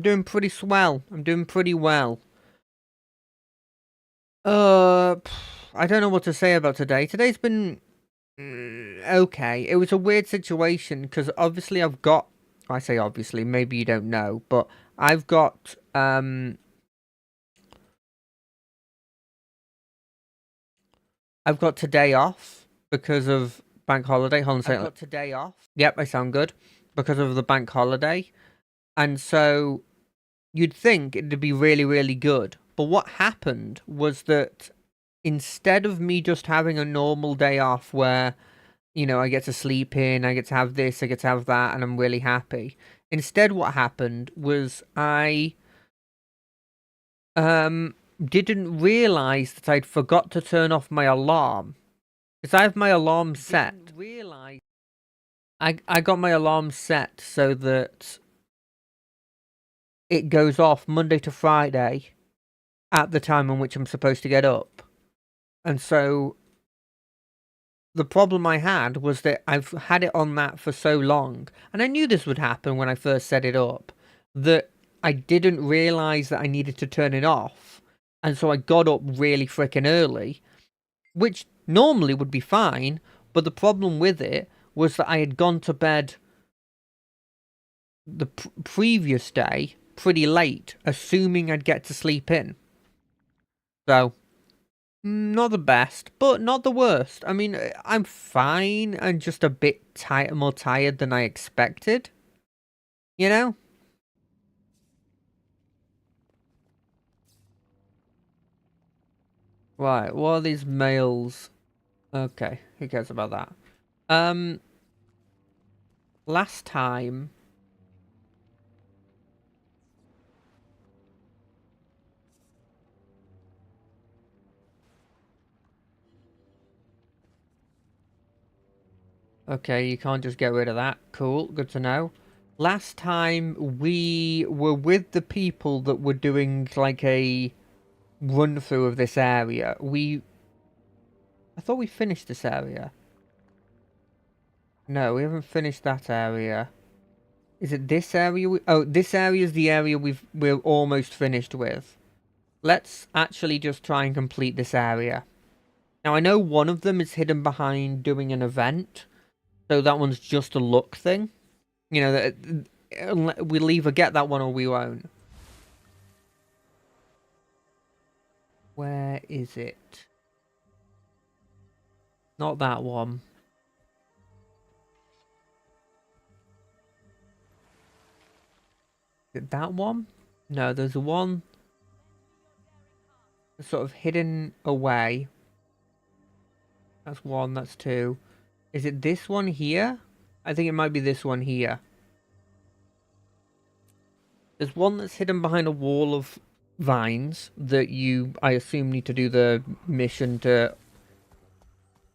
Doing pretty swell. I'm doing pretty well. I don't know what to say about today. Today's been okay. It was a weird situation because obviously I say obviously, maybe you don't know, but I've got I've got today off because of bank holiday. Hold on a second. I've got today off. Yep, I sound good because of the bank holiday, and so you'd think it'd be really, really good. But what happened was that instead of me just having a normal day off where, I get to sleep in, I get to have this, I get to have that, and I'm really happy. Instead, what happened was I didn't realize that I'd forgot to turn off my alarm. Because I have my alarm set. I got my alarm set so that it goes off Monday to Friday at the time in which I'm supposed to get up. And so the problem I had was that I've had it on that for so long, and I knew this would happen when I first set it up, that I didn't realize that I needed to turn it off. And so I got up really freaking early, which normally would be fine, but the problem with it was that I had gone to bed the previous day pretty late, assuming I'd get to sleep in. So, not the best, but not the worst. I mean, I'm fine and just a bit more tired than I expected. You know? Right, what are these males? Okay, who cares about that? Last time... Okay, you can't just get rid of that. Cool, good to know. Last time we were with the people that were doing like a run through of this area. I thought we finished this area. No, we haven't finished that area. Is it this area? Oh, this area is the area we're almost finished with. Let's actually just try and complete this area. Now, I know one of them is hidden behind doing an event, so that one's just a luck thing. You know, we'll either get that one or we won't. Where is it? Not that one. Is it that one? No, there's one sort of hidden away. That's one, that's two. Is it this one here? I think it might be this one here. There's one that's hidden behind a wall of vines that I assume, need to do the mission to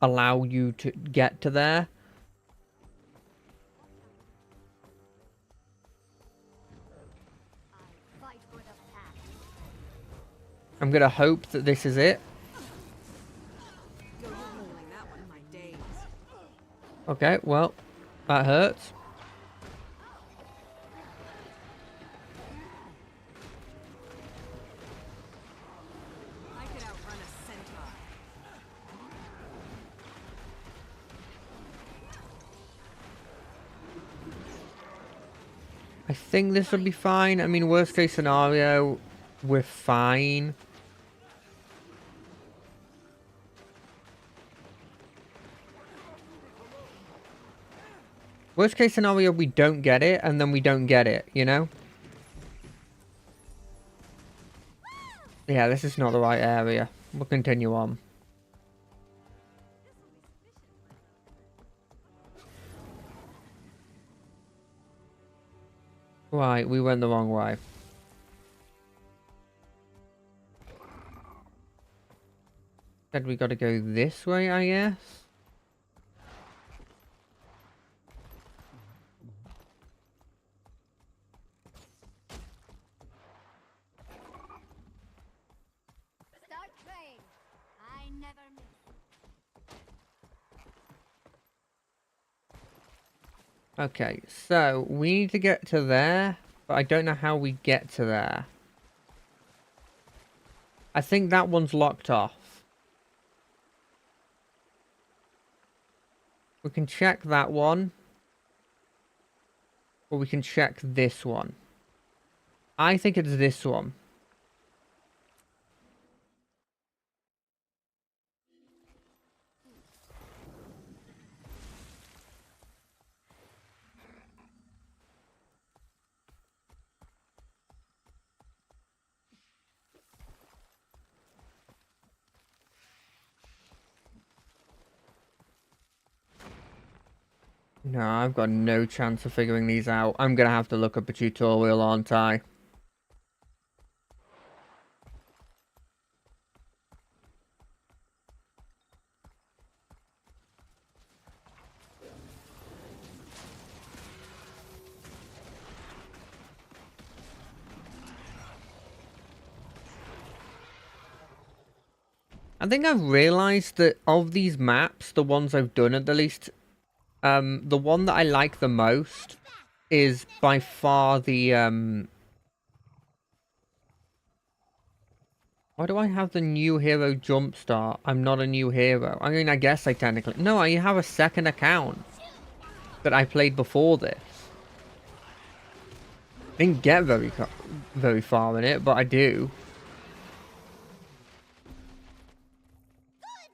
allow you to get to there. I'm gonna hope that this is it. Okay, well, that hurts. I think this will be fine. I mean, worst case scenario, we're fine. Worst case scenario, we don't get it, and then we don't get it, you know? Yeah, this is not the right area. We'll continue on. Right, we went the wrong way. Said we gotta go this way, I guess? Start praying. I never miss. Okay, so we need to get to there. But I don't know how we get to there. I think that one's locked off. We can check that one. Or we can check this one. I think it's this one. No, I've got no chance of figuring these out. I'm gonna have to look up a tutorial, aren't I? I think I've realised that of these maps, the ones I've done at the least, the one that I like the most is by far the, Why do I have the new hero jumpstart? I'm not a new hero. I mean, I guess I technically... No, I have a second account that I played before this. Didn't get very far in it, but I do. Good.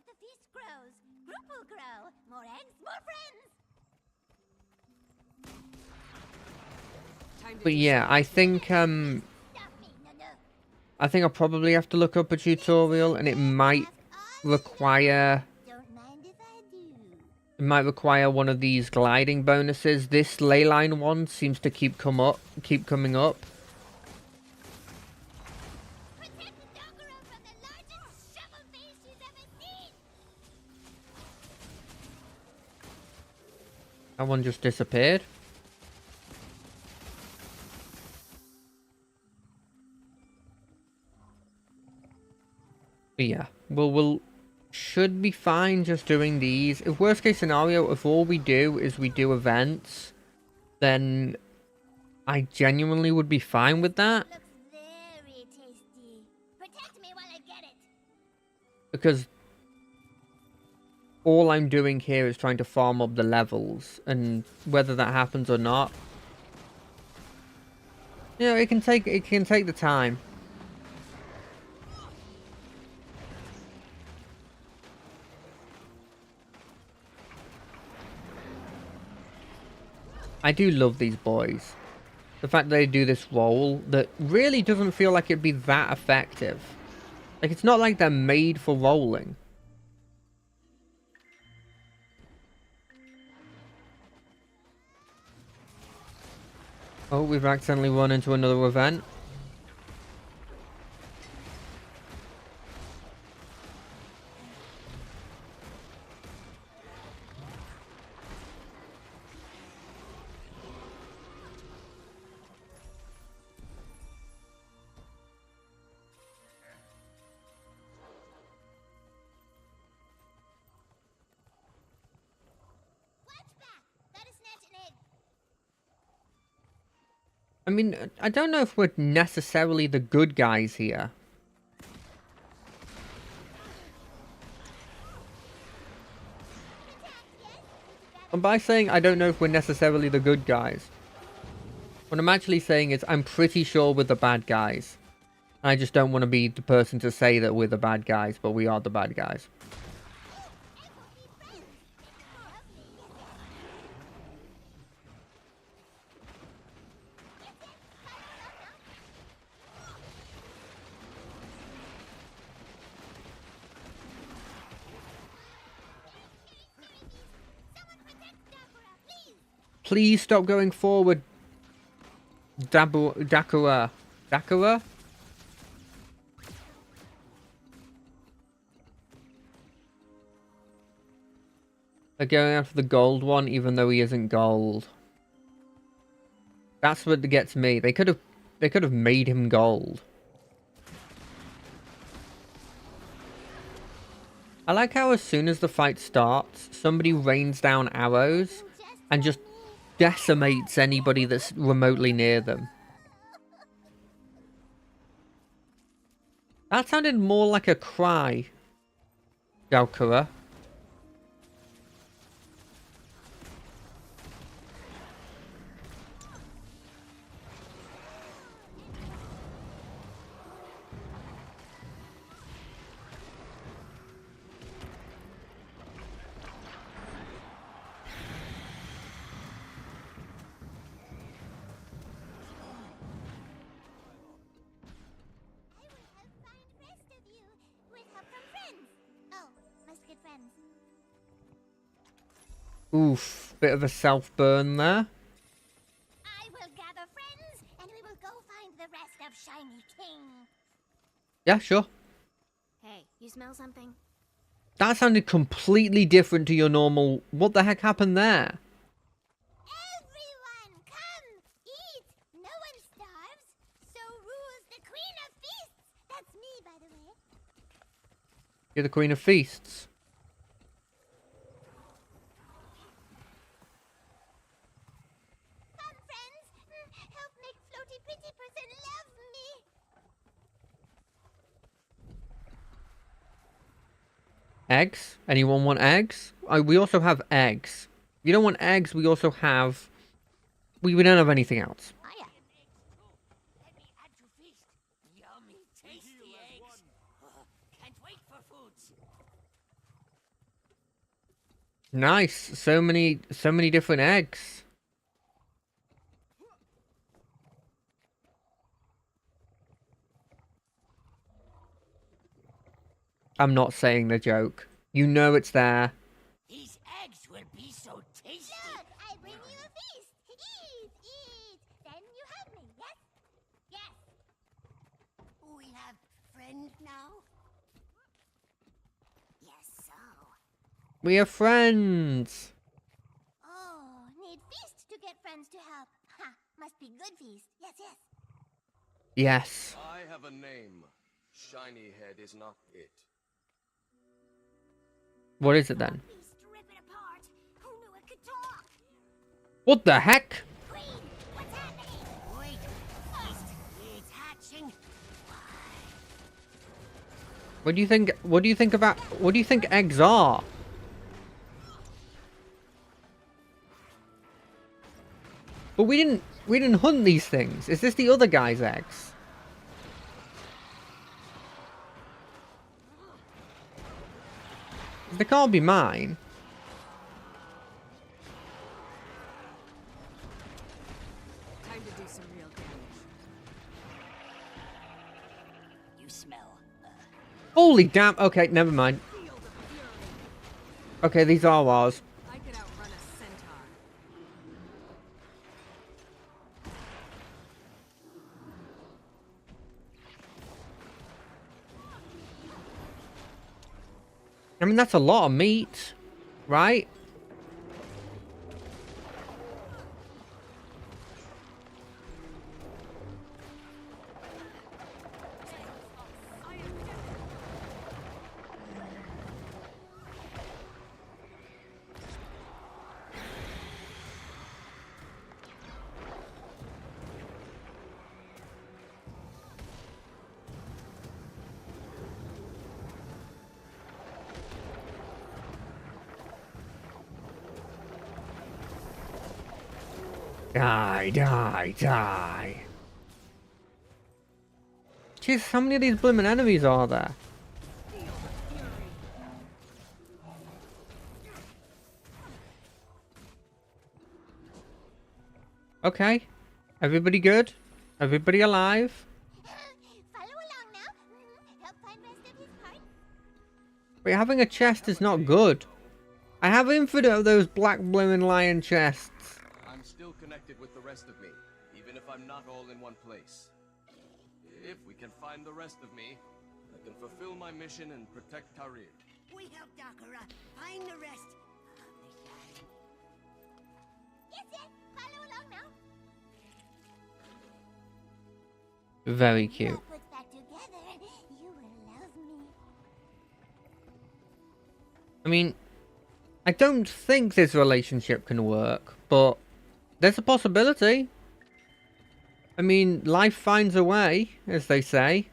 The feast grows. Group will grow. More eggs, more friends. But yeah, I think, Stop me. No. I think I'll probably have to look up a tutorial, and it might require... Don't mind if I do. It might require one of these gliding bonuses. This leyline one seems to keep coming up. Protect the Dokuro from the largest shovel face she's ever seen. That one just disappeared. But yeah, we'll should be fine just doing these. If worst case scenario, if all we do is we do events, then I genuinely would be fine with that. Looks very tasty. Protect me while I get it. Because all I'm doing here is trying to farm up the levels, and whether that happens or not, you know, it can take the time. I do love these boys. The fact that they do this roll that really doesn't feel like it'd be that effective. Like, it's not like they're made for rolling. Oh, we've accidentally run into another event. Flashback. That is snatch an egg. I mean, I don't know if we're necessarily the good guys here. And by saying I don't know if we're necessarily the good guys, what I'm actually saying is I'm pretty sure we're the bad guys. I just don't want to be the person to say that we're the bad guys, but we are the bad guys. Please stop going forward. Dakura. Dakura? They're going after the gold one, even though he isn't gold. That's what gets me. They could have made him gold. I like how as soon as the fight starts, somebody rains down arrows and just decimates anybody that's remotely near them. That sounded more like a cry, Galkura. Oof, bit of a self-burn there. I will gather friends, and we will go find the rest of Shiny King. Yeah, sure. Hey, you smell something? That sounded completely different to your normal... What the heck happened there? Everyone, come! Eat! No one starves! So rules the Queen of Feasts! That's me, by the way. You're the Queen of Feasts. Come, friends! Help make Floaty Pretty Person love me! Eggs? Anyone want eggs? We also have eggs. If you don't want eggs, we also have... We don't have anything else. Oh, yeah. Let me add to feast. Yummy, tasty eggs. Oh, can't wait for foods. Nice. So many different eggs. I'm not saying the joke. You know it's there. These eggs will be so tasty. Look, I bring you a feast. Eat, eat. Then you have me, yes? Yes. We have friend now? Yes, so. We are friends. Oh, need feast to get friends to help. Ha, must be good feast. Yes, yes. Yes. I have a name. Shiny Head is not it. What is it then? Feast, rip it apart. Who knew it could talk? What the heck? Queen, what's happening? Wait, feast. It's hatching. What do you think eggs are? But we didn't hunt these things. Is this the other guy's eggs? They can't be mine. Time to do some real damage. You smell. Holy damn. Okay, never mind. Field of fury. Okay, these are ours. I could outrun a centaur. I mean, that's a lot of meat, right? Die, die, die. Jeez, how many of these blooming enemies are there? Okay. Everybody good? Everybody alive? Follow along now. Help find rest of his part. Wait, having a chest is not good. I have infinite of those black blooming lion chests. I'm still connected with the rest of me, even if I'm not all in one place. If we can find the rest of me, I can fulfill my mission and protect Tarid. We help Dakara find the rest of the shine. Yes, yes. Follow along now. Very cute. We'll put back together. You will love me. I mean, I don't think this relationship can work, but There's a possibility. I mean, life finds a way, as they say.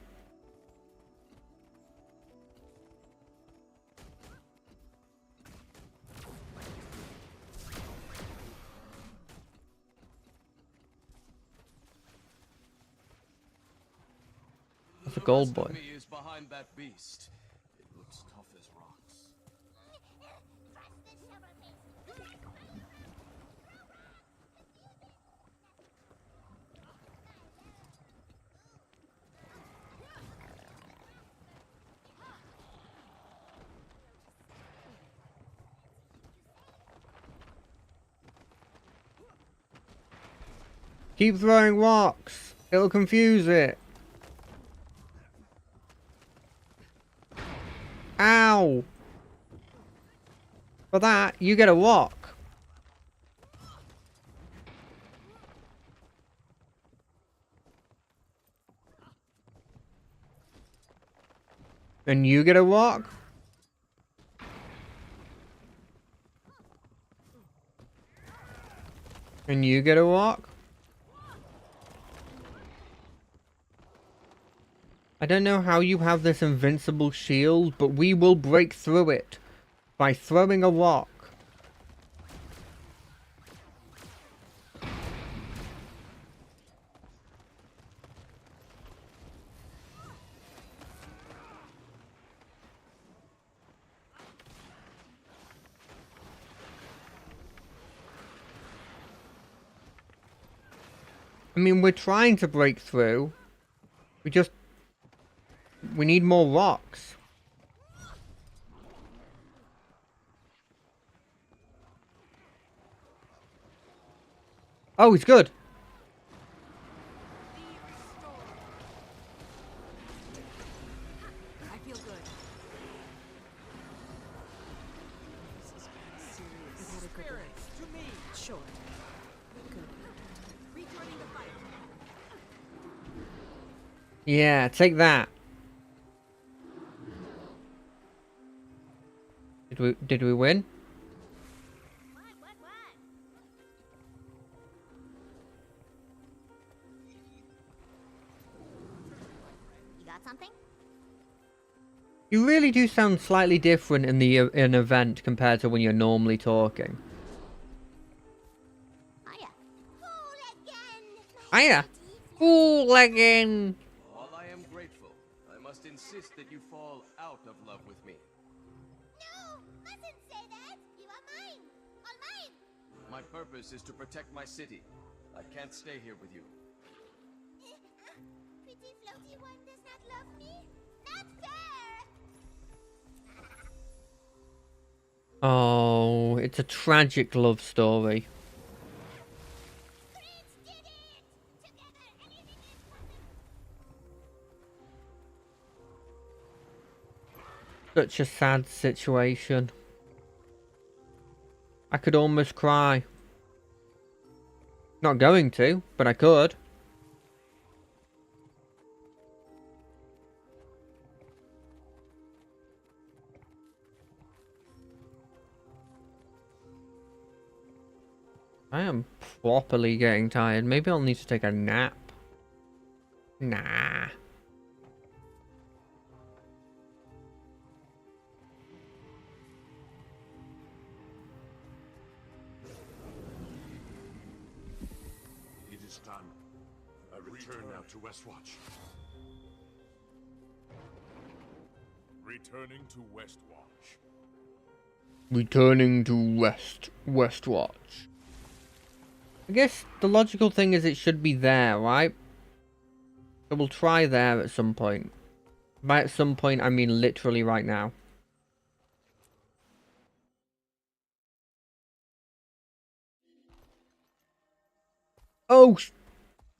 That's a gold boy. The rest of me is behind that beast. It looks tough as rocks. Trust the shovel face. Keep throwing rocks. It'll confuse it. Ow! For that, you get a rock. And you get a rock. And you get a rock. I don't know how you have this invincible shield, but we will break through it by throwing a rock. I mean, we're trying to break through. We need more rocks. Oh, he's good. I feel good. This has been serious. I've had a good life. To me. Sure. Good. Rejoining the fight. Yeah, take that. Did we win? What? You got something? You really do sound slightly different in the in event compared to when you're normally talking. Hiya. Fool again. Hiya. Fool again. While I am grateful, I must insist that you fall out of love with me. No, mustn't say that. You are mine. All mine. My purpose is to protect my city. I can't stay here with you. Pretty floaty one does not love me. Not fair. Oh, it's a tragic love story. Prince did it. Together, anything is possible. Such a sad situation. I could almost cry. Not going to, but I could. I am properly getting tired. Maybe I'll need to take a nap. Nah. It is done. I return now to Westwatch. Returning to Westwatch. Returning to Westwatch. I guess the logical thing is it should be there, right? So we'll try there at some point. By at some point, I mean literally right now. Oh,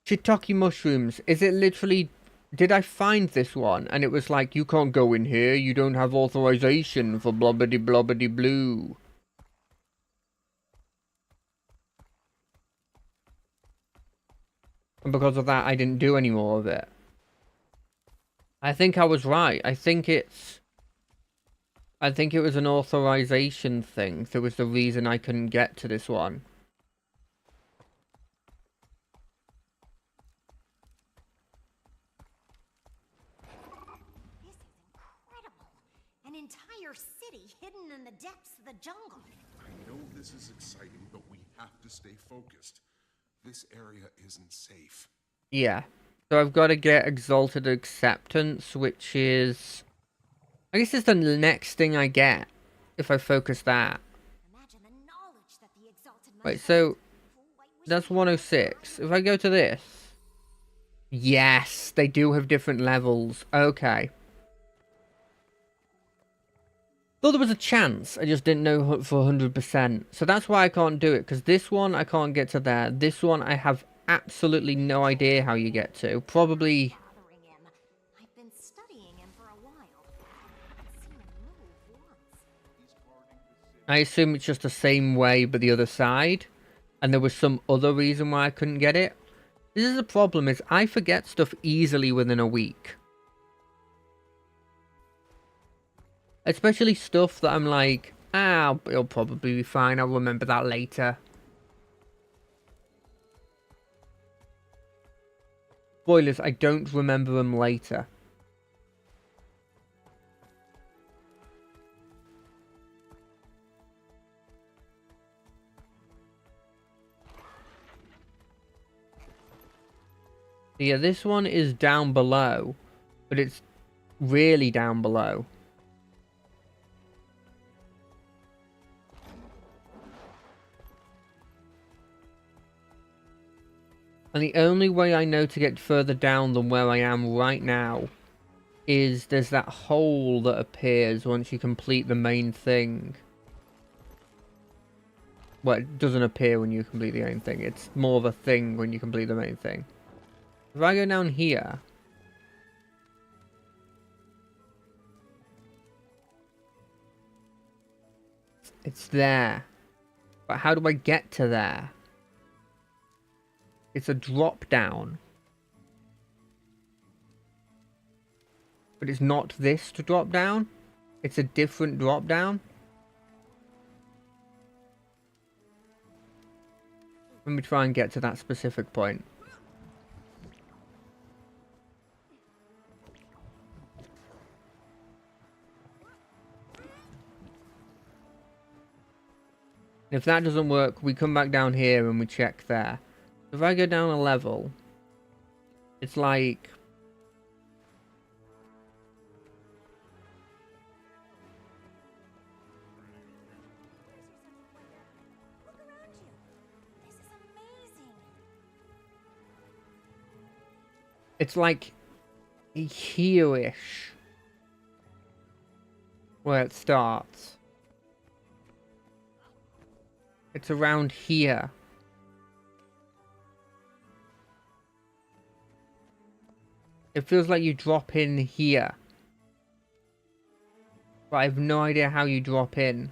shiitake mushrooms. Is it literally... Did I find this one? And it was like, you can't go in here. You don't have authorization for blobbity blobbity blue. And because of that, I didn't do any more of it. I think I was right. I think it was an authorization thing. That was the reason I couldn't get to this one. entire city hidden in the depths of the jungle. I know this is exciting, but we have to stay focused. This area isn't safe. Yeah. So I've got to get Exalted Acceptance, which is... I guess it's the next thing I get if I focus that. Imagine the knowledge that the Exalted must Wait, have. so Full white that's wishing 106. If I go to this... Yes, they do have different levels. Okay. Thought there was a chance, I just didn't know for 100%. So that's why I can't do it, because this one I can't get to there. This one I have absolutely no idea how you get to. Probably... bothering him. I've been studying him for a while. I haven't seen him move once. I assume it's just the same way but the other side. And there was some other reason why I couldn't get it. This is the problem, is I forget stuff easily within a week. Especially stuff that I'm like, it'll probably be fine, I'll remember that later. Spoilers, I don't remember them later. Yeah, this one is down below, but it's really down below. And the only way I know to get further down than where I am right now is there's that hole that appears once you complete the main thing. Well, it doesn't appear when you complete the main thing. It's more of a thing when you complete the main thing. If I go down here... It's there. But how do I get to there? It's a drop down. But it's not this to drop down. It's a different drop down. Let me try and get to that specific point. If that doesn't work, we come back down here and we check there. If I go down a level, it's like... Look around you. This is amazing. It's like here-ish where it starts. It's around here. It feels like you drop in here. But I have no idea how you drop in.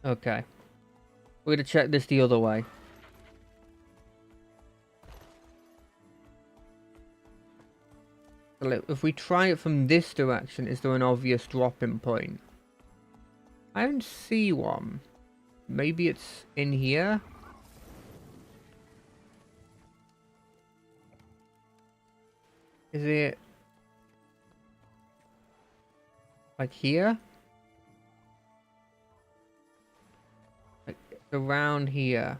Okay. We're gonna check this the other way. So if we try it from this direction, is there an obvious drop-in point? I don't see one. Maybe it's in here? Is it... like here? Like around here.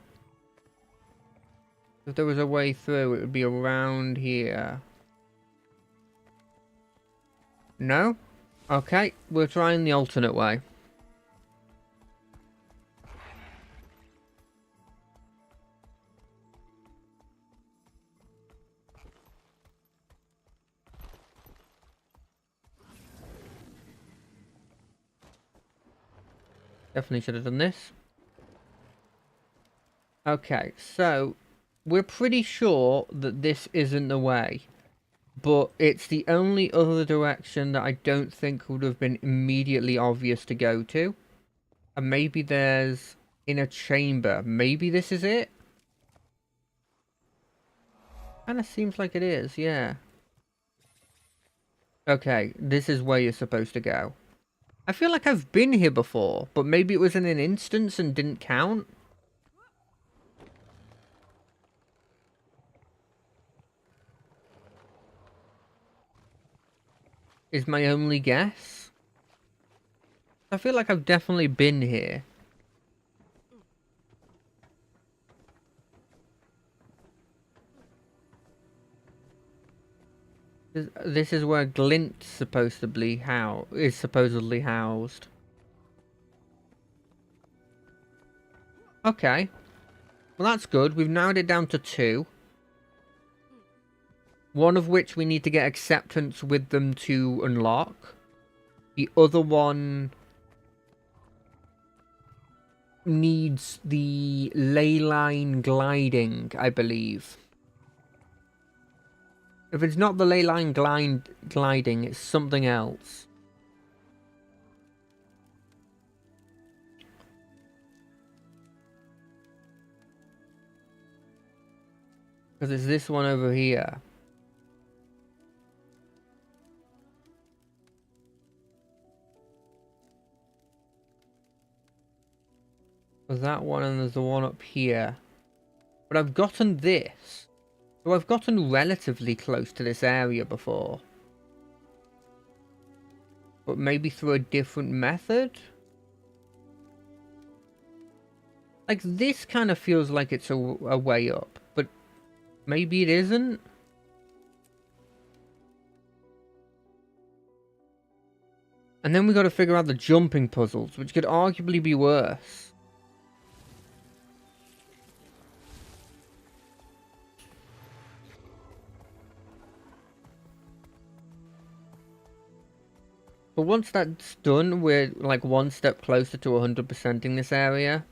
If there was a way through, it would be around here. No? Okay, we're trying the alternate way. Definitely should have done this. Okay, so we're pretty sure that this isn't the way. But it's the only other direction that I don't think would have been immediately obvious to go to. And maybe there's in a chamber. Maybe this is it? Kinda seems like it is, yeah. Okay, this is where you're supposed to go. I feel like I've been here before, but maybe it was in an instance and didn't count. is my only guess. I feel like I've definitely been here. This is where Glint's supposedly housed. Okay. Well, that's good. We've narrowed it down to 2. One of which we need to get acceptance with them to unlock. The other one needs the ley line gliding, I believe. If it's not the ley line gliding, it's something else. Because it's this one over here. There's that one and there's the one up here. But I've gotten this. So I've gotten relatively close to this area before. But maybe through a different method? Like, this kind of feels like it's a way up. But maybe it isn't? And then we got to figure out the jumping puzzles, which could arguably be worse. But once that's done, we're like one step closer to 100%ing this area.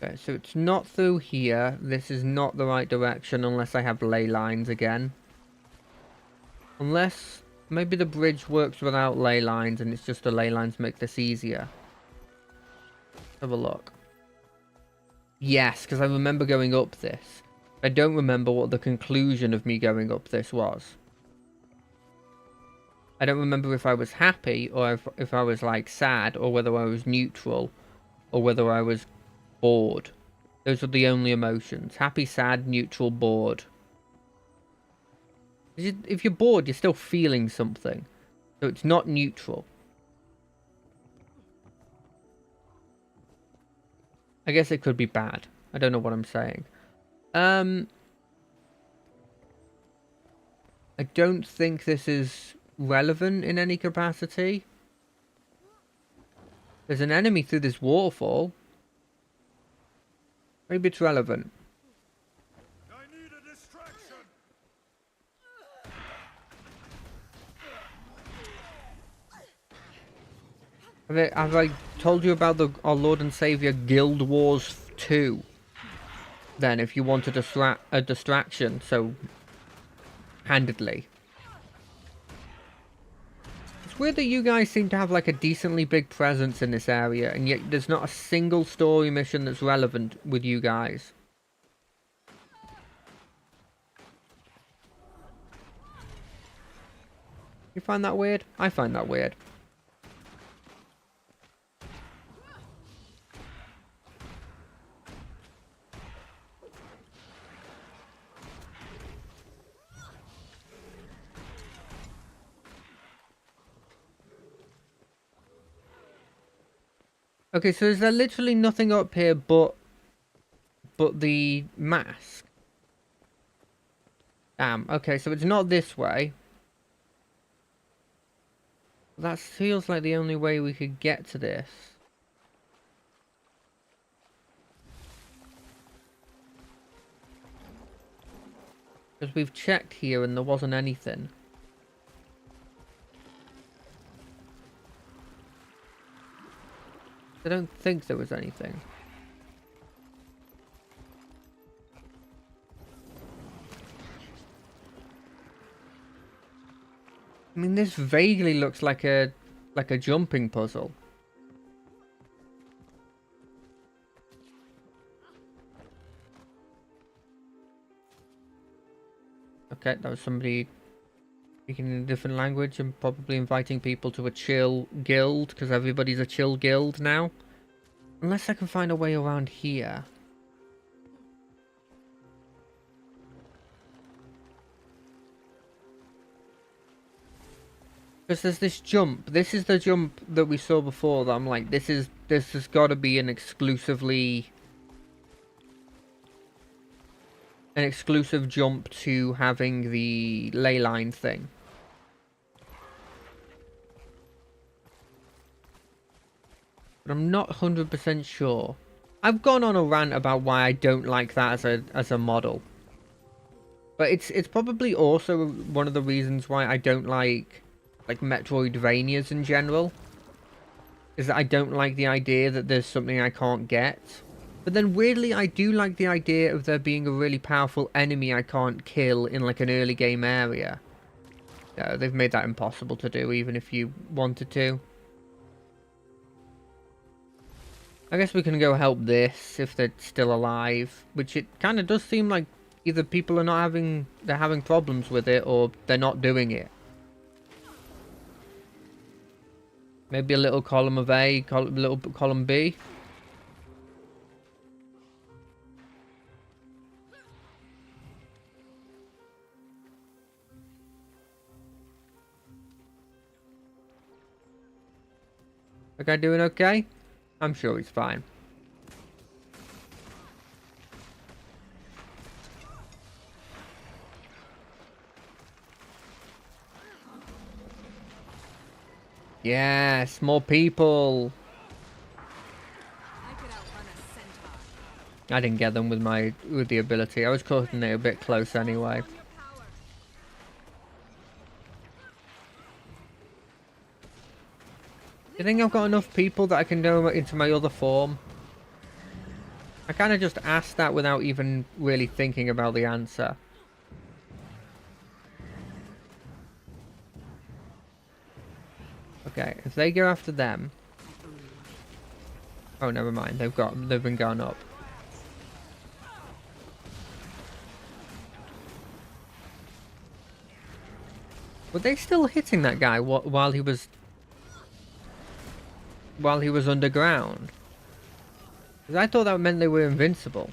Okay, so it's not through here. This is not the right direction unless I have ley lines again. Unless maybe the bridge works without ley lines and it's just the ley lines make this easier. Let's have a look. Yes, because I remember going up this. I don't remember what the conclusion of me going up this was. I don't remember if I was happy or if I was like sad or whether I was neutral or whether I was bored. Those are the only emotions. Happy, sad, neutral, bored. If you're bored, you're still feeling something. So it's not neutral. I guess it could be bad. I don't know what I'm saying. I don't think this is relevant in any capacity. There's an enemy through this waterfall. Maybe it's relevant. I need a distraction. Have I told you about our Lord and Savior Guild Wars 2? Then, if you want a distraction, so handedly. It's weird that you guys seem to have like a decently big presence in this area, and yet there's not a single story mission that's relevant with you guys. You find that weird? I find that weird. Okay, so is there literally nothing up here but the mask? Damn, okay, so it's not this way. That feels like the only way we could get to this. Because we've checked here and there wasn't anything. I don't think there was anything. I mean, this vaguely looks like a jumping puzzle. Okay, that was somebody speaking in a different language and probably inviting people to a chill guild because everybody's a chill guild now. Unless I can find a way around here. Because there's this jump. This is the jump that we saw before that I'm like, this has got to be an exclusive jump to having the ley line thing. But I'm not 100% sure. I've gone on a rant about why I don't like that as a model. But it's probably also one of the reasons why I don't like Metroidvanias in general. Is that I don't like the idea that there's something I can't get. But then weirdly I do like the idea of there being a really powerful enemy I can't kill in like an early game area. They've made that impossible to do even if you wanted to. I guess we can go help this if they're still alive, which it kind of does seem like either people are not they're having problems with it or they're not doing it. Maybe a little column of A, little column B. That guy doing okay? I'm sure he's fine. Yes, more people. I could outrun a centaur. I didn't get them with the ability. I was cutting it a bit close anyway. Your power. Do you think I've got enough people that I can go into my other form? I kind of just asked that without even really thinking about the answer. Okay, if they go after them... Oh, never mind. They've been going up. Were they still hitting that guy while he was underground? 'Cause I thought that meant they were invincible.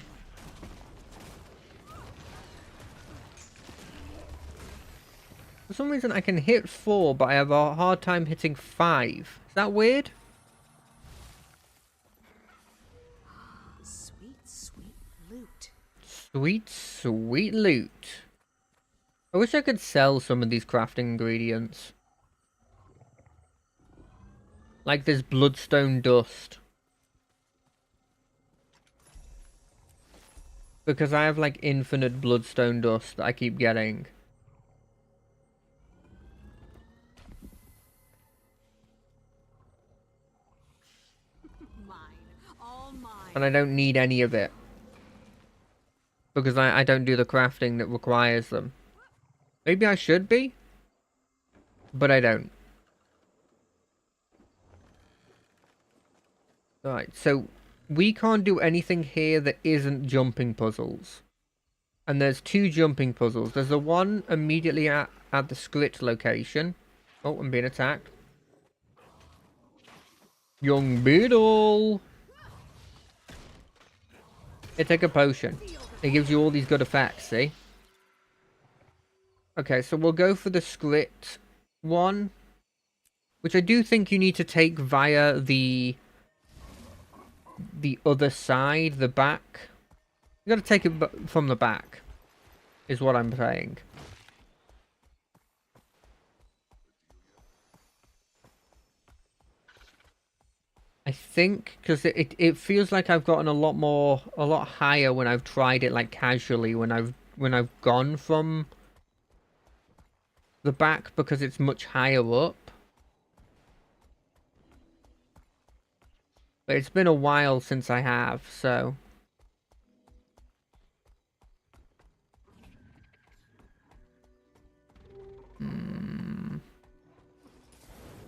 For some reason I can hit 4, but I have a hard time hitting 5. Is that weird? Sweet, sweet loot. Sweet, sweet loot. I wish I could sell some of these crafting ingredients. Like this bloodstone dust. Because I have like infinite bloodstone dust that I keep getting. Mine. All mine. And I don't need any of it. Because I don't do the crafting that requires them. Maybe I should be. But I don't. Alright, so we can't do anything here that isn't jumping puzzles. And there's 2 jumping puzzles. There's the one immediately at the script location. Oh, I'm being attacked. Young Beetle! Here, take a potion. It gives you all these good effects, see? Okay, so we'll go for the script one. Which I do think you need to take via the other side, the back. You gotta take it from the back, is what I'm saying. I think, because it feels like I've gotten a lot higher when I've tried it like casually, when I've gone from the back, because it's much higher up. But it's been a while since I have, so...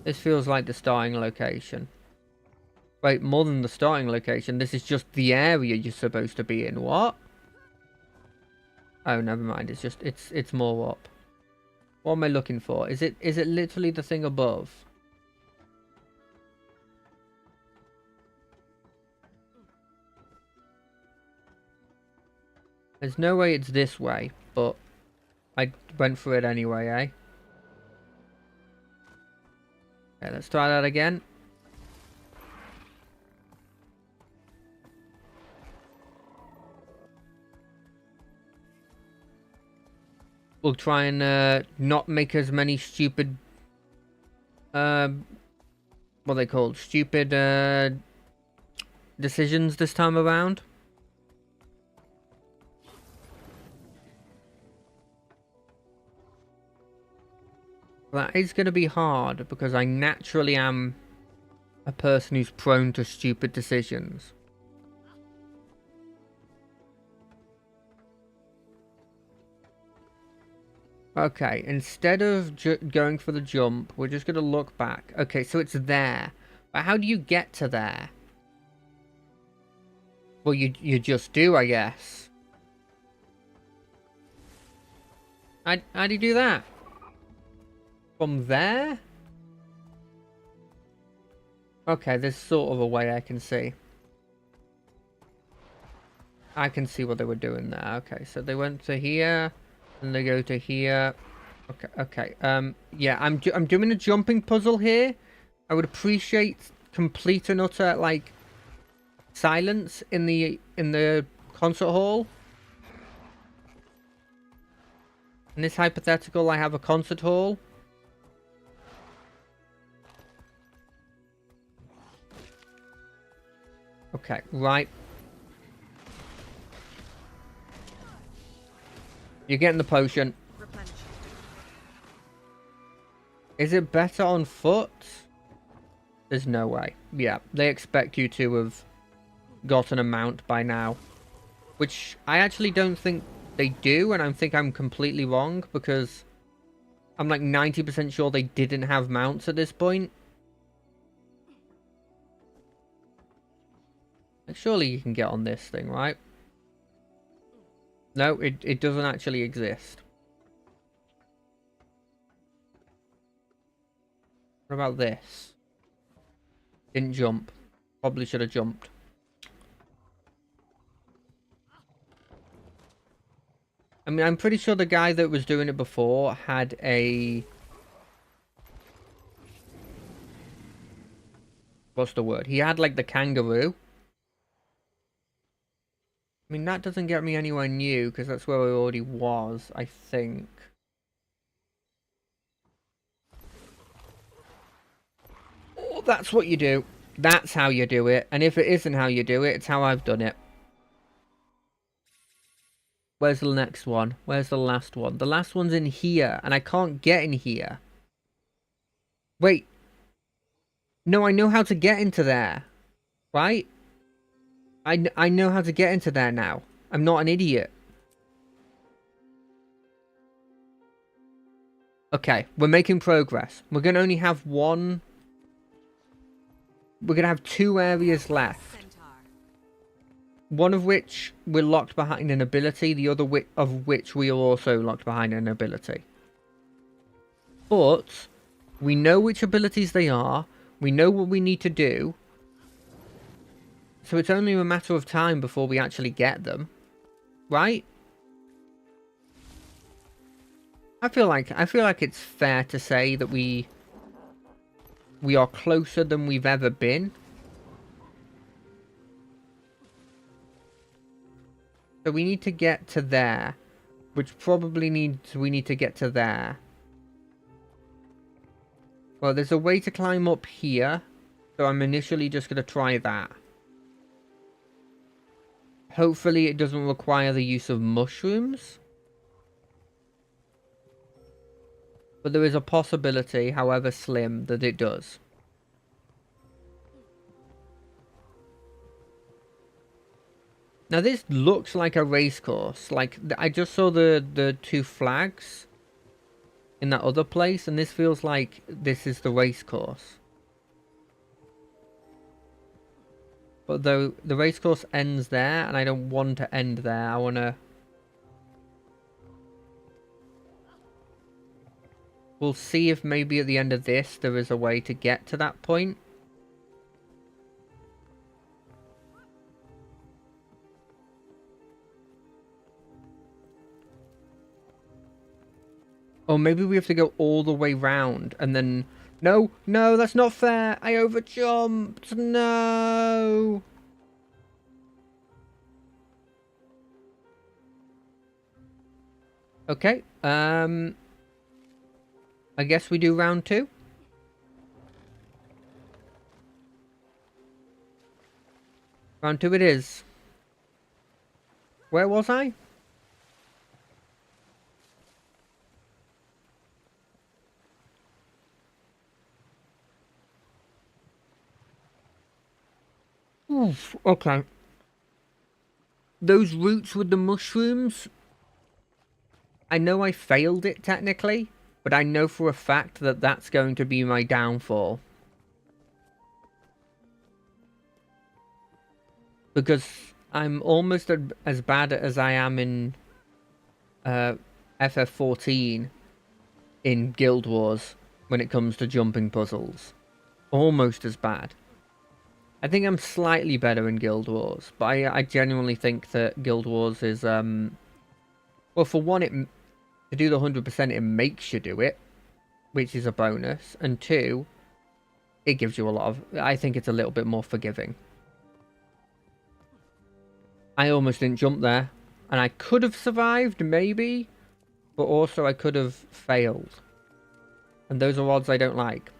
This feels like the starting location. Wait, more than the starting location, this is just the area you're supposed to be in. What? Oh, never mind. It's just, it's more up. What am I looking for? Is it literally the thing above? There's no way it's this way, but I went for it anyway, eh? Okay, let's try that again. We'll try and not make as many stupid, what are they called? Stupid decisions this time around. That is going to be hard because I naturally am a person who's prone to stupid decisions. Okay, instead of going for the jump, we're just going to look back. Okay, so it's there. But how do you get to there? Well, you just do, I guess. How do you do that? From there? Okay, there's sort of a way I can see. I can see what they were doing there. Okay, so they went to here, and they go to here. Okay. Yeah, I'm doing a jumping puzzle here. I would appreciate complete and utter like silence in the concert hall. In this hypothetical, I have a concert hall. Okay, right. You're getting the potion. Replenish. Is it better on foot? There's no way. Yeah, they expect you to have gotten a mount by now. Which I actually don't think they do, and I think I'm completely wrong, because I'm like 90% sure they didn't have mounts at this point. Like, surely you can get on this thing, right? No, it doesn't actually exist. What about this? Didn't jump. Probably should have jumped. I mean, I'm pretty sure the guy that was doing it before had a... What's the word? He had, like, the kangaroo. I mean, that doesn't get me anywhere new, because that's where I already was, I think. Oh, that's what you do. That's how you do it. And if it isn't how you do it, it's how I've done it. Where's the next one? Where's the last one? The last one's in here, and I can't get in here. Wait. No, I know how to get into there. Right? I know how to get into there now. I'm not an idiot. Okay, we're making progress. We're going to only have one... We're going to have 2 areas left. Centaur. One of which we're locked behind an ability, the other of which we are also locked behind an ability. But we know which abilities they are, we know what we need to do, so it's only a matter of time before we actually get them. Right? I feel like it's fair to say that we are closer than we've ever been. So we need to get to there, which probably means we need to get to there. Well, there's a way to climb up here, so I'm initially just going to try that. Hopefully it doesn't require the use of mushrooms. But there is a possibility, however slim, that it does. Now this looks like a race course. Like, I just saw the 2 flags in that other place, and this feels like this is the race course. But though the race course ends there, and I don't want to end there, I want to... We'll see if maybe at the end of this there is a way to get to that point. Or maybe we have to go all the way round and then... No, no, that's not fair. I overjumped. No. Okay. I guess we do round 2. Round 2 it is. Where was I? Oof, okay. Those roots with the mushrooms, I know I failed it technically, but I know for a fact that that's going to be my downfall. Because I'm almost as bad as I am in FF14 in Guild Wars when it comes to jumping puzzles. Almost as bad. I think I'm slightly better in Guild Wars, but I genuinely think that Guild Wars is, well, for one, to do the 100%, it makes you do it, which is a bonus, and 2, it gives you a lot of, I think it's a little bit more forgiving. I almost didn't jump there, and I could have survived, maybe, but also I could have failed. And those are odds I don't like.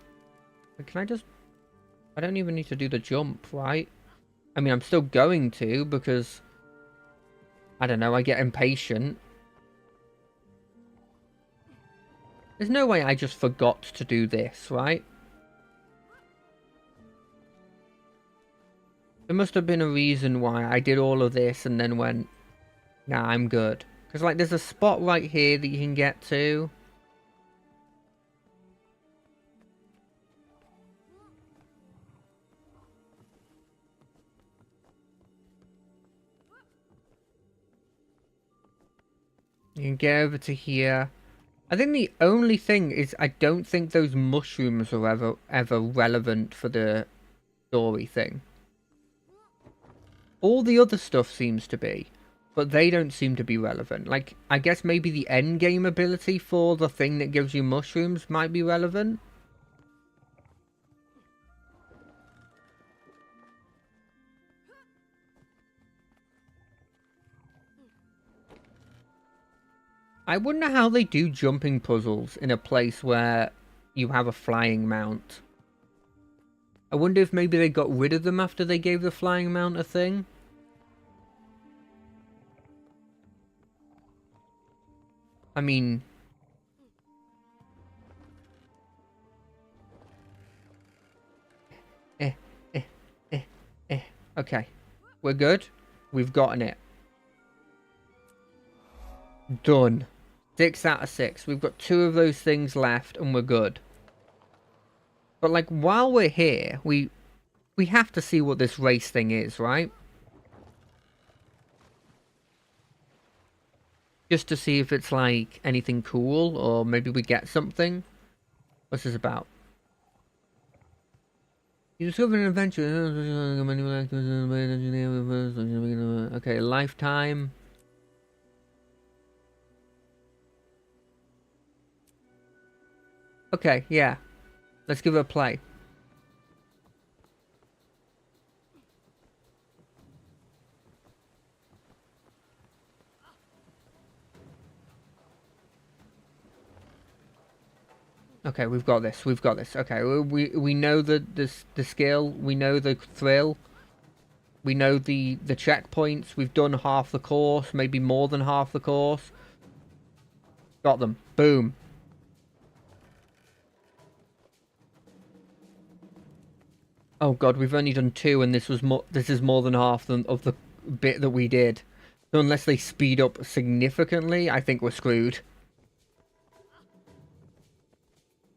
But can I just... I don't even need to do the jump, right? I mean, I'm still going to, because... I don't know, I get impatient. There's no way I just forgot to do this, right? There must have been a reason why I did all of this and then went, nah, I'm good. Because, like, there's a spot right here that you can get to. You can get over to here. I think the only thing is I don't think those mushrooms are ever relevant for the story thing. All the other stuff seems to be, but they don't seem to be relevant. Like, I guess maybe the end game ability for the thing that gives you mushrooms might be relevant. I wonder how they do jumping puzzles in a place where you have a flying mount. I wonder if maybe they got rid of them after they gave the flying mount a thing. I mean... Okay. We're good. We've gotten it. Done. 6 out of 6. We've got 2 of those things left and we're good. But, like, while we're here, we have to see what this race thing is, right? Just to see if it's, like, anything cool, or maybe we get something. What's this about? You discover an adventure. Okay, lifetime. Okay, yeah. Let's give it a play. Okay, we've got this. We've got this. Okay, we know the skill. We know the thrill. We know the checkpoints. We've done half the course, maybe more than half the course. Got them. Boom. Oh god, we've only done 2, and this was more. This is more than half of the bit that we did. So unless they speed up significantly, I think we're screwed.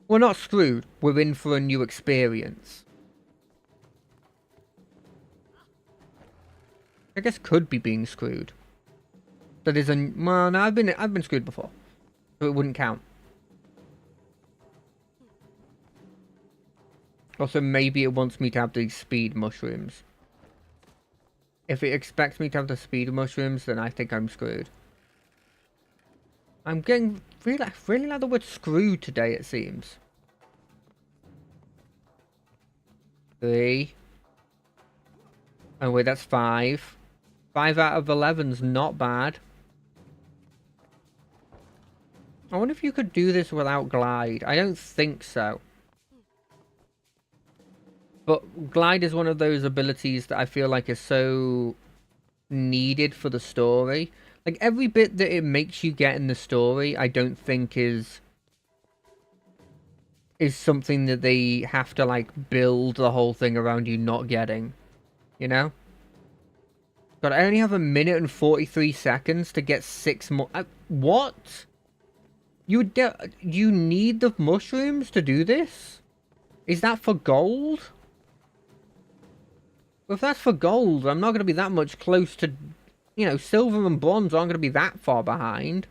We're not screwed. We're in for a new experience. I guess could be being screwed. That is a well. No, I've been screwed before, so it wouldn't count. Also, maybe it wants me to have these speed mushrooms. If it expects me to have the speed mushrooms, then I think I'm screwed. I'm getting really like the word screwed today, it seems. 3. Oh wait, that's 5. 5 out of 11's not bad. I wonder if you could do this without glide. I don't think so. But glide is one of those abilities that I feel like is so needed for the story. Like, every bit that it makes you get in the story, I don't think is something that they have to, like, build the whole thing around you not getting. You know? God, I only have 1 minute and 43 seconds to get 6 more... what? You need the mushrooms to do this? Is that for gold? Well, if that's for gold, I'm not going to be that much close to... You know, silver and bronze aren't going to be that far behind.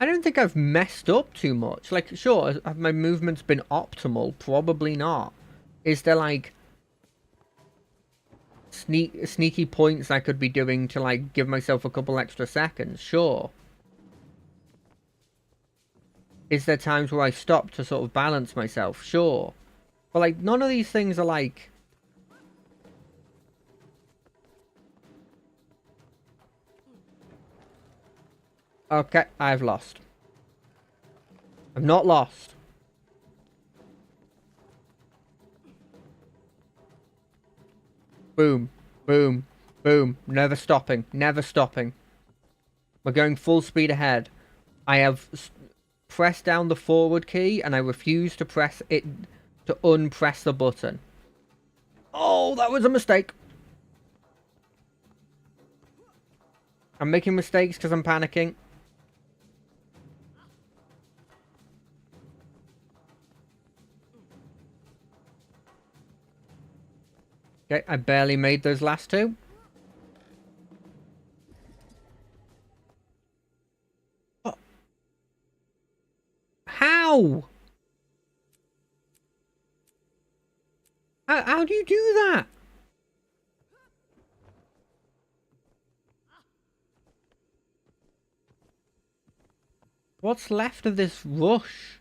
I don't think I've messed up too much. Like, sure, have my movements been optimal? Probably not. Is there, like... sneaky points I could be doing to, like, give myself a couple extra seconds? Sure. Is there times where I stop to sort of balance myself? Sure. But, like, none of these things are, like... Okay, I've lost. I'm not lost. Boom, boom, boom. Never stopping, never stopping. We're going full speed ahead. I have pressed down the forward key and I refuse to press it to unpress the button. Oh, that was a mistake. I'm making mistakes because I'm panicking. Okay, I barely made those last 2. Oh. How? How do you do that? What's left of this rush?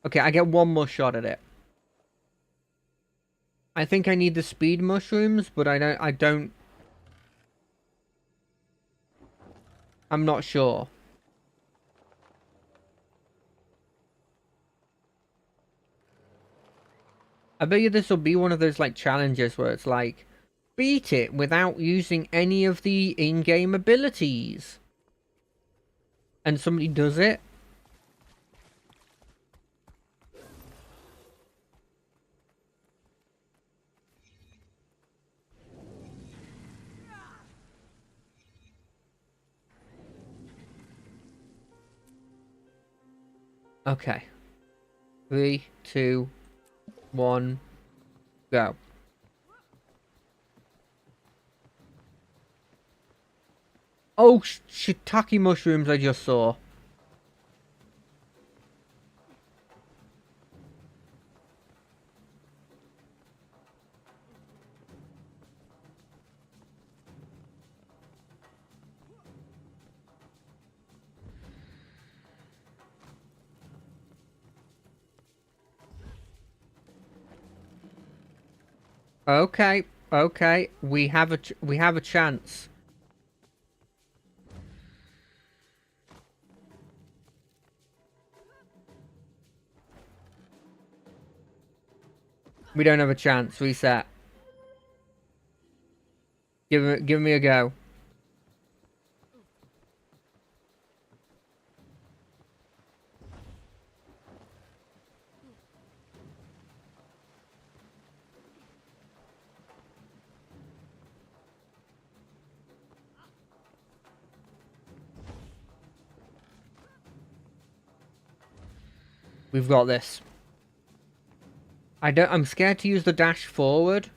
Okay, I get 1 more shot at it. I think I need the speed mushrooms, but I don't... I'm not sure. I bet you this will be one of those, like, challenges where it's like, beat it without using any of the in-game abilities. And somebody does it. Okay. 3, 2, 1, go. Oh, shiitake mushrooms I just saw. Okay, okay, we have a chance. We don't have a chance. Reset. Give me a go. We've got this. I'm scared to use the dash forward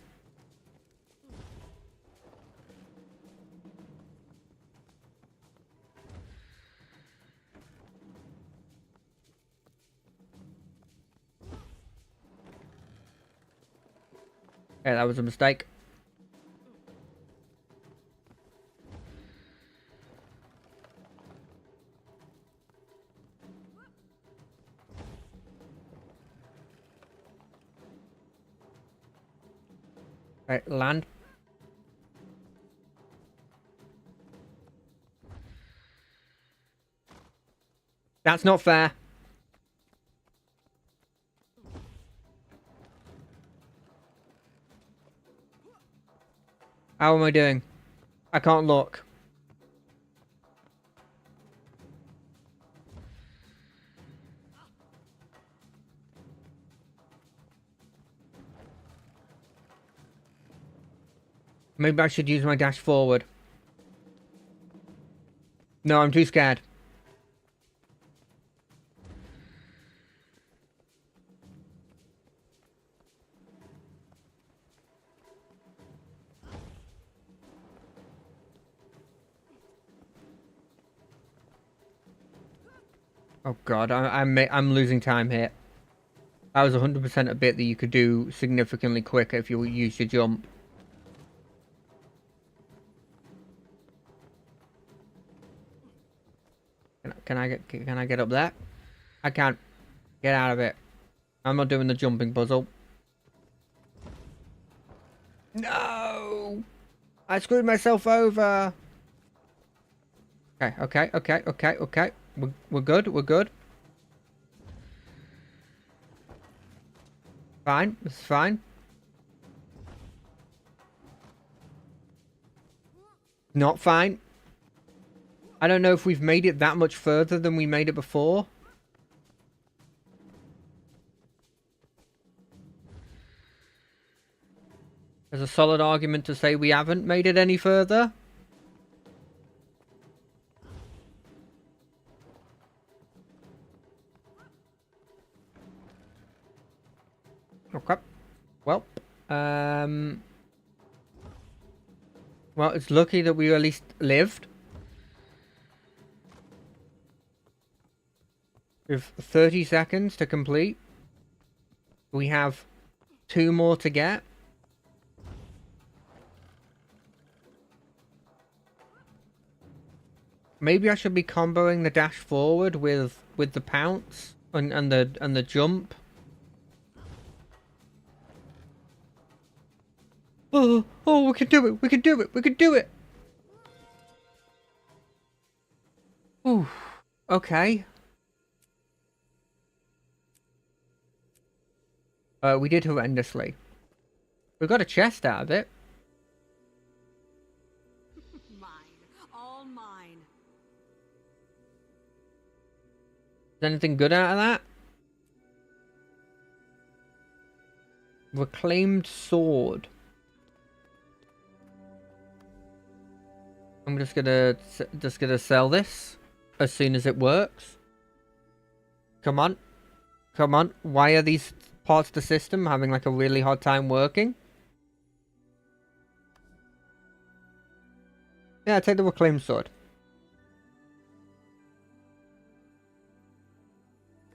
Okay, that was a mistake. Right, land. That's not fair. How am I doing? I can't look. Maybe I should use my dash forward. No, I'm too scared. Oh god, I'm losing time here. That was 100% a bit that you could do significantly quicker if you use your jump. Can I get up there? I can't. Get out of it. I'm not doing the jumping puzzle. No! I screwed myself over. Okay. We're good. We're good. Fine. It's fine. Not fine. I don't know if we've made it that much further than we made it before. There's a solid argument to say we haven't made it any further. Okay. Well, well, it's lucky that we at least lived. We have 30 seconds to complete. We have 2 more to get. Maybe I should be comboing the dash forward with the pounce and the jump. Oh, we can do it. We can do it. We can do it. Ooh. Okay. We did horrendously. We got a chest out of it. Mine. All mine. Is anything good out of that? Reclaimed sword. I'm just gonna sell this as soon as it works. Come on. Come on. Why are these parts of the system having like a really hard time working? Yeah, take the reclaimed sword.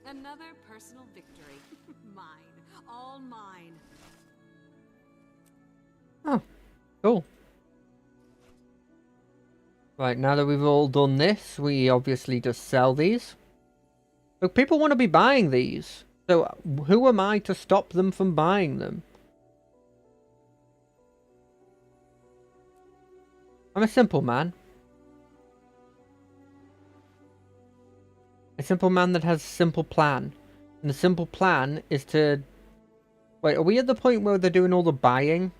Another personal victory. Mine. All mine. Oh, cool. Right, now that we've all done this, we obviously just sell these. But people want to be buying these. So who am I to stop them from buying them? I'm a simple man. A simple man that has a simple plan. And the simple plan is to... Wait, are we at the point where they're doing all the buying?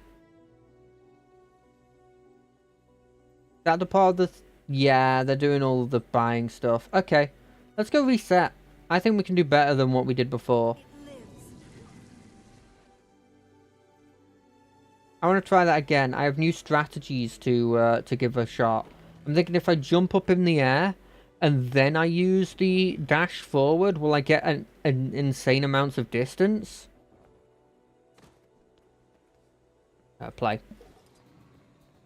Is that the part of the... Yeah, they're doing all the buying stuff. Okay, let's go reset. I think we can do better than what we did before. I want to try that again. I have new strategies to give a shot. I'm thinking if I jump up in the air and then I use the dash forward, will I get an insane amounts of distance? Play.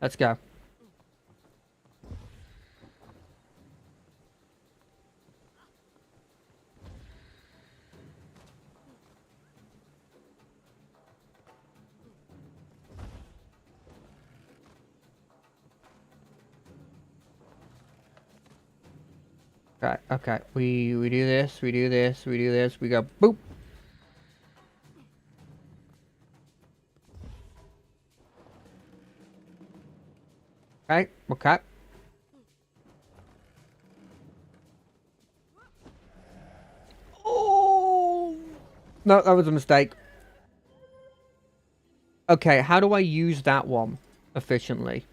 Let's go. Okay, okay. We do this, we do this, we do this, we go boop. Okay, okay. Oh! No, that was a mistake. Okay, how do I use that one efficiently?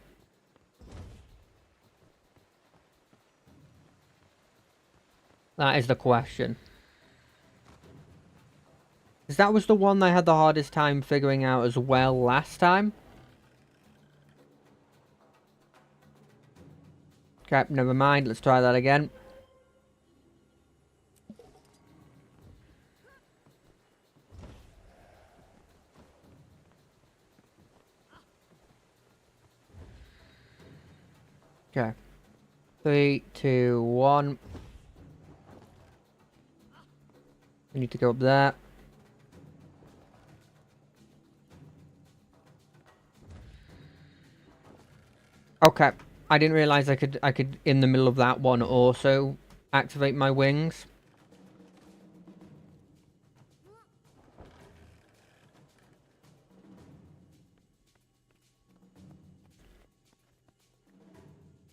That is the question. Because that was the one I had the hardest time figuring out as well last time. Okay, never mind. Let's try that again. Okay. 3, 2, 1. We need to go up there. Okay. I didn't realize I could in the middle of that one also activate my wings.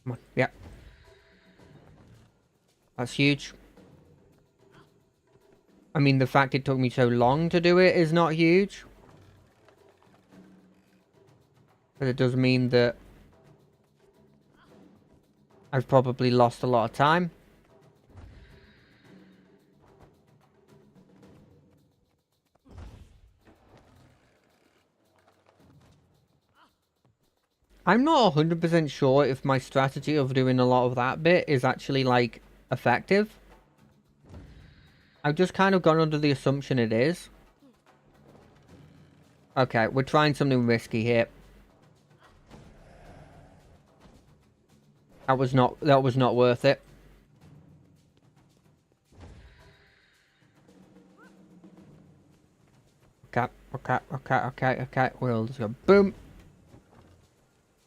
Come on. Yep. That's huge. I mean, the fact it took me so long to do it is not huge. But it does mean that I've probably lost a lot of time. I'm not 100% sure if my strategy of doing a lot of that bit is actually, like, effective. I've just kind of gone under the assumption it is. Okay, we're trying something risky here. That was not worth it. Okay. We'll just go boom.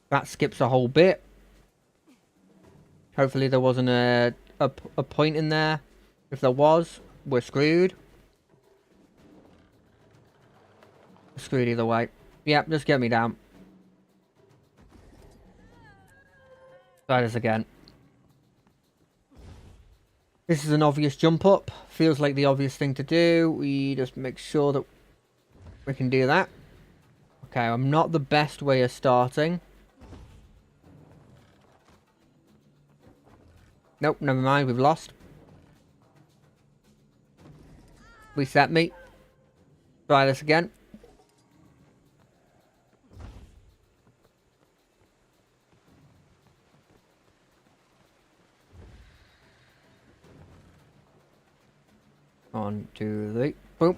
That skips a whole bit. Hopefully there wasn't a point in there. If there was, we're screwed. We're screwed either way. Yep, just get me down. Try this again. This is an obvious jump up. Feels like the obvious thing to do. We just make sure that we can do that. Okay, I'm not the best way of starting. Nope, never mind, we've lost. Reset me. Try this again. One, two, three. Boom.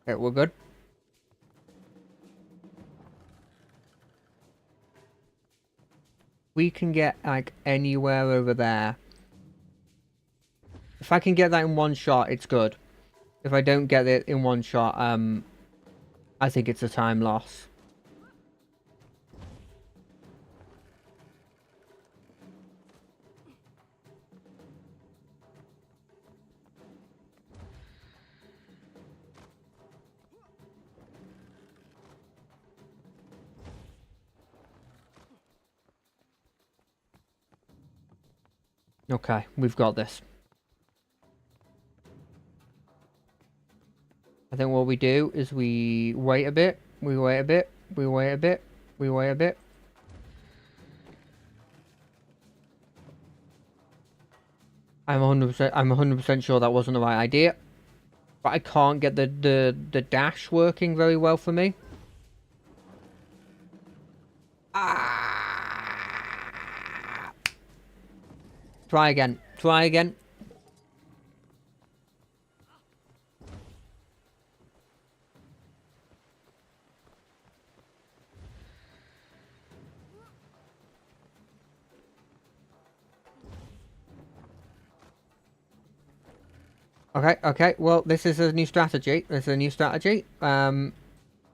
Okay, we're good. We can get, like, anywhere over there. If I can get that in one shot, it's good. If I don't get it in one shot, I think it's a time loss. Okay, we've got this. I think what we do is we wait a bit, we wait a bit, we wait a bit, we wait a bit. I'm 100% sure that wasn't the right idea. But I can't get the dash working very well for me. Ah! Try again. Try again. Okay, okay. Well, this is a new strategy. This is a new strategy. Never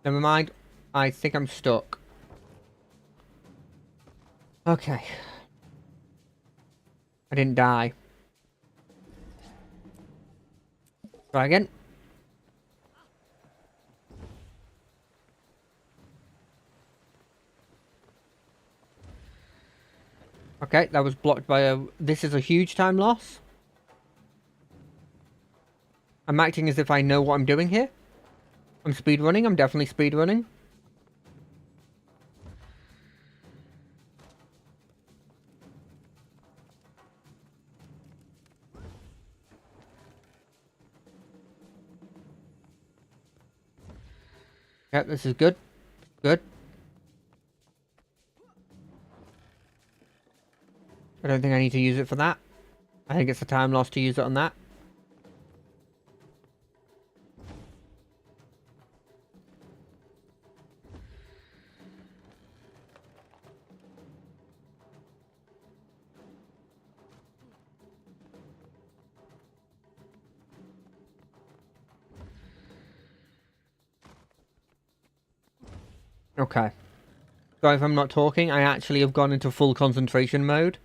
mind. I think I'm stuck. Okay. I didn't die. Try again. Okay, that was blocked by a... This is a huge time loss. I'm acting as if I know what I'm doing here. I'm speedrunning. I'm definitely speedrunning. Okay, this is good. Good. I don't think I need to use it for that. I think it's a time loss to use it on that. Okay. Sorry if I'm not talking. I actually have gone into full concentration mode.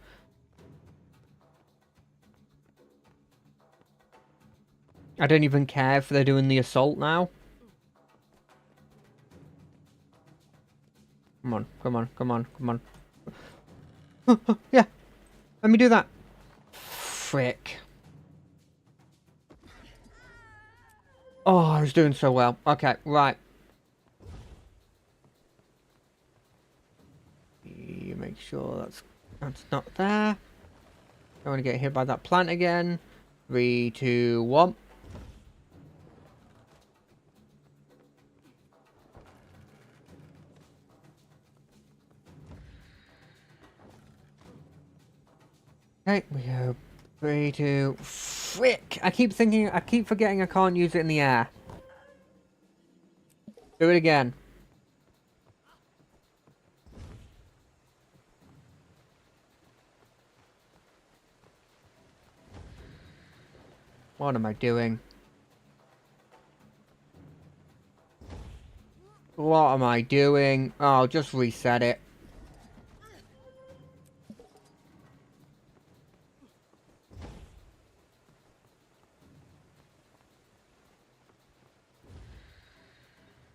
I don't even care if they're doing the assault now. Come on, come on, come on, come on. Yeah, let me do that. Frick. Oh, I was doing so well. Okay, right. You make sure that's not there. Don't want to get hit by that plant again. 3, 2, 1. Okay, we go 3, 2. Frick! I keep forgetting I can't use it in the air. Do it again. What am I doing? What am I doing? Oh, just reset it.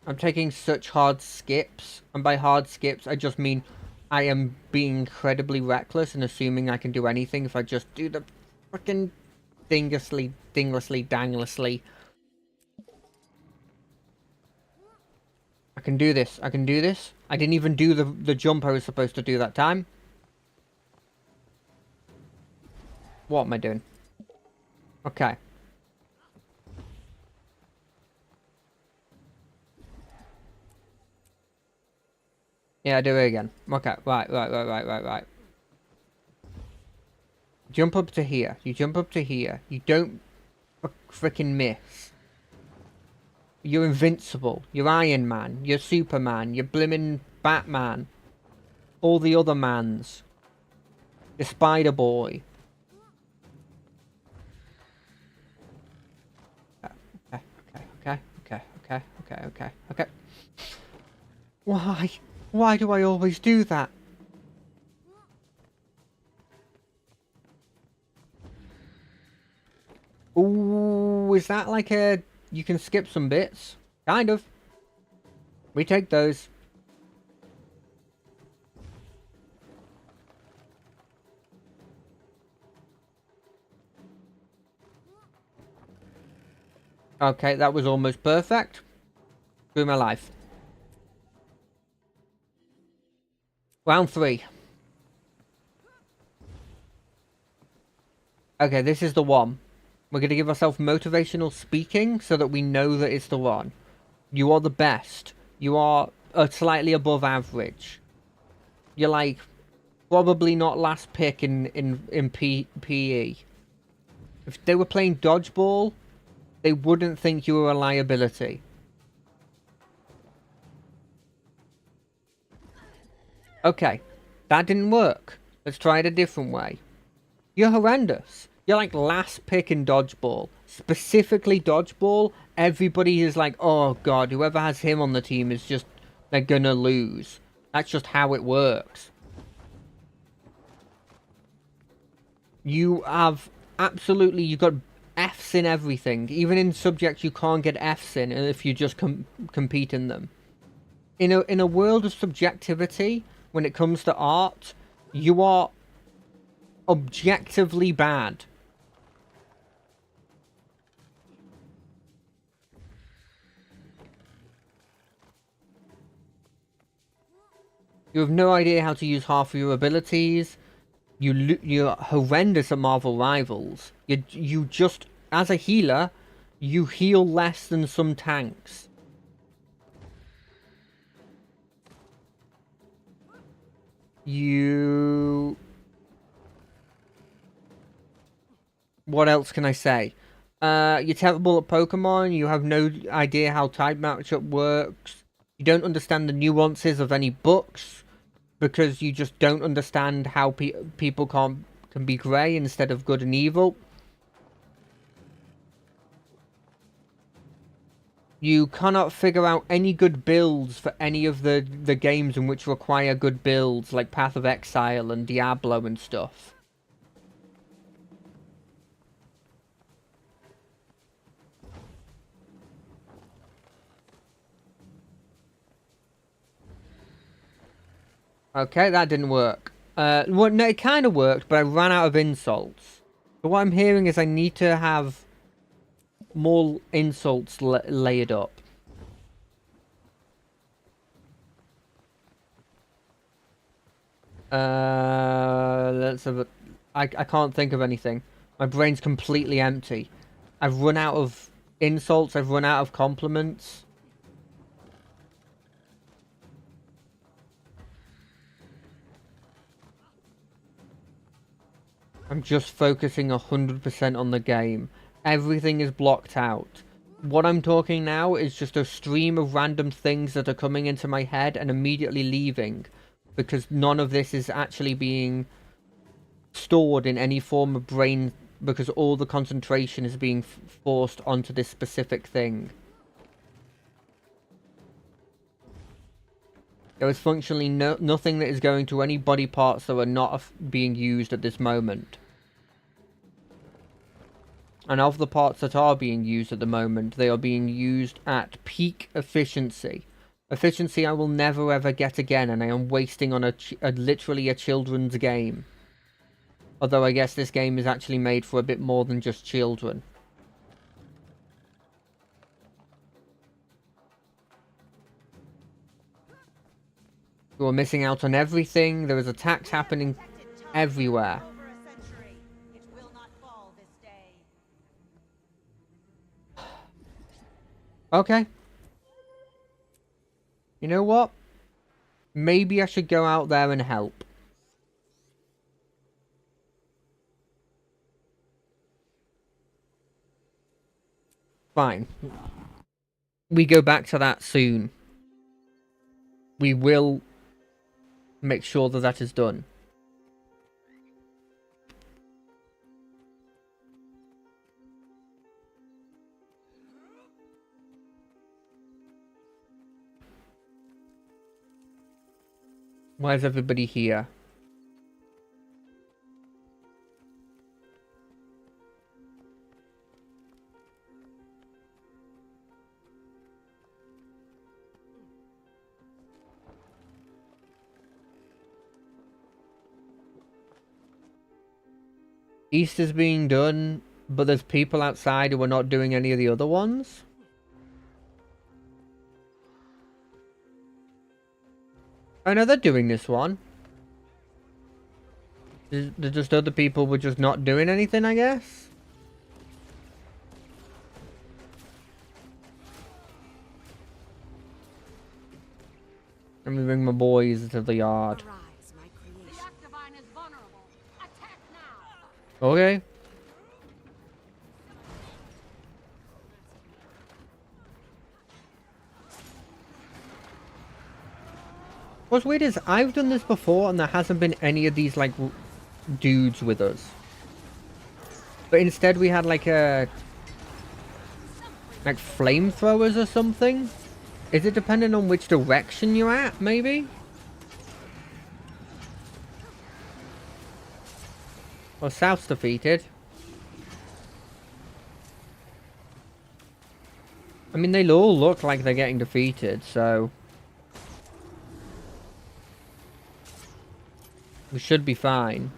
I'm taking such hard skips, and by hard skips, I just mean I am being incredibly reckless and assuming I can do anything if I just do the frickin' dinglessly, danglessly. I can do this. I can do this. I didn't even do the jump I was supposed to do that time. What am I doing? Okay. Yeah, do it again. Okay, right. Jump up to here. You jump up to here. You don't frickin' miss. You're invincible. You're Iron Man. You're Superman. You're blimmin' Batman. All the other mans. You're Spider-Boy. Okay. Why? Why do I always do that? Ooh, is that like a... You can skip some bits? Kind of. We take those. Okay, that was almost perfect. Through my life. Round 3. Okay, this is the one. We're going to give ourselves motivational speaking so that we know that it's the one. You are the best. You are slightly above average. You're like probably not last pick in PE. If they were playing dodgeball, they wouldn't think you were a liability. Okay, that didn't work. Let's try it a different way. You're horrendous. You're like last pick in dodgeball. specifically dodgeball, everybody is like, oh god, whoever has him on the team is just, they're gonna lose. That's just how it works. You have absolutely, you've got Fs in everything. Even in subjects you can't get Fs in if you just compete in them. In a world of subjectivity, when it comes to art, you are objectively bad. You have no idea how to use half of your abilities. You're horrendous at Marvel Rivals. You just, as a healer, you heal less than some tanks. What else can I say? You're terrible at Pokemon. You have no idea how type matchup works. You don't understand the nuances of any books because you just don't understand how people can be grey instead of good and evil. You cannot figure out any good builds for any of the games in which require good builds, like Path of Exile and Diablo and stuff. Okay, that didn't work. Well, no, it kind of worked, but I ran out of insults. But what I'm hearing is I need to have more insults layered up. Let's have a... I can't think of anything. My brain's completely empty. I've run out of insults, I've run out of compliments. I'm just focusing 100% on the game. Everything is blocked out. What I'm talking now is just a stream of random things that are coming into my head and immediately leaving. Because none of this is actually being stored in any form of brain. Because all the concentration is being forced onto this specific thing. There is functionally nothing that is going to any body parts that are not being used at this moment. And of the parts that are being used at the moment, they are being used at peak efficiency. Efficiency I will never ever get again, and I am wasting on literally a children's game. Although I guess this game is actually made for a bit more than just children. You are missing out on everything. There is attacks happening everywhere. Okay. You know what? Maybe I should go out there and help. Fine. We go back to that soon. We will make sure that that is done. Why is everybody here? East is being done, but there's people outside who are not doing any of the other ones? I know they're doing this one. They're just other people were just not doing anything, I guess? Let me bring my boys to the yard. Okay. What's weird is I've done this before and there hasn't been any of these like dudes with us. But instead we had like a Like flamethrowers or something? Is it dependent on which direction you're at, maybe? Well, South's defeated. I mean, they all look like they're getting defeated, so... we should be fine.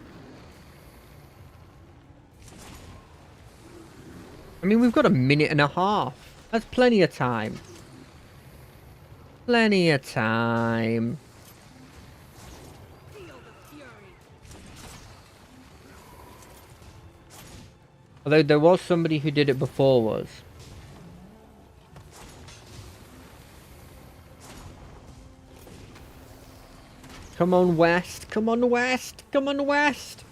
I mean, we've got a minute and a half. That's plenty of time. Plenty of time. Feel the fury. Although there was somebody who did it before us. Come on, West. Come on, West. Come on, West.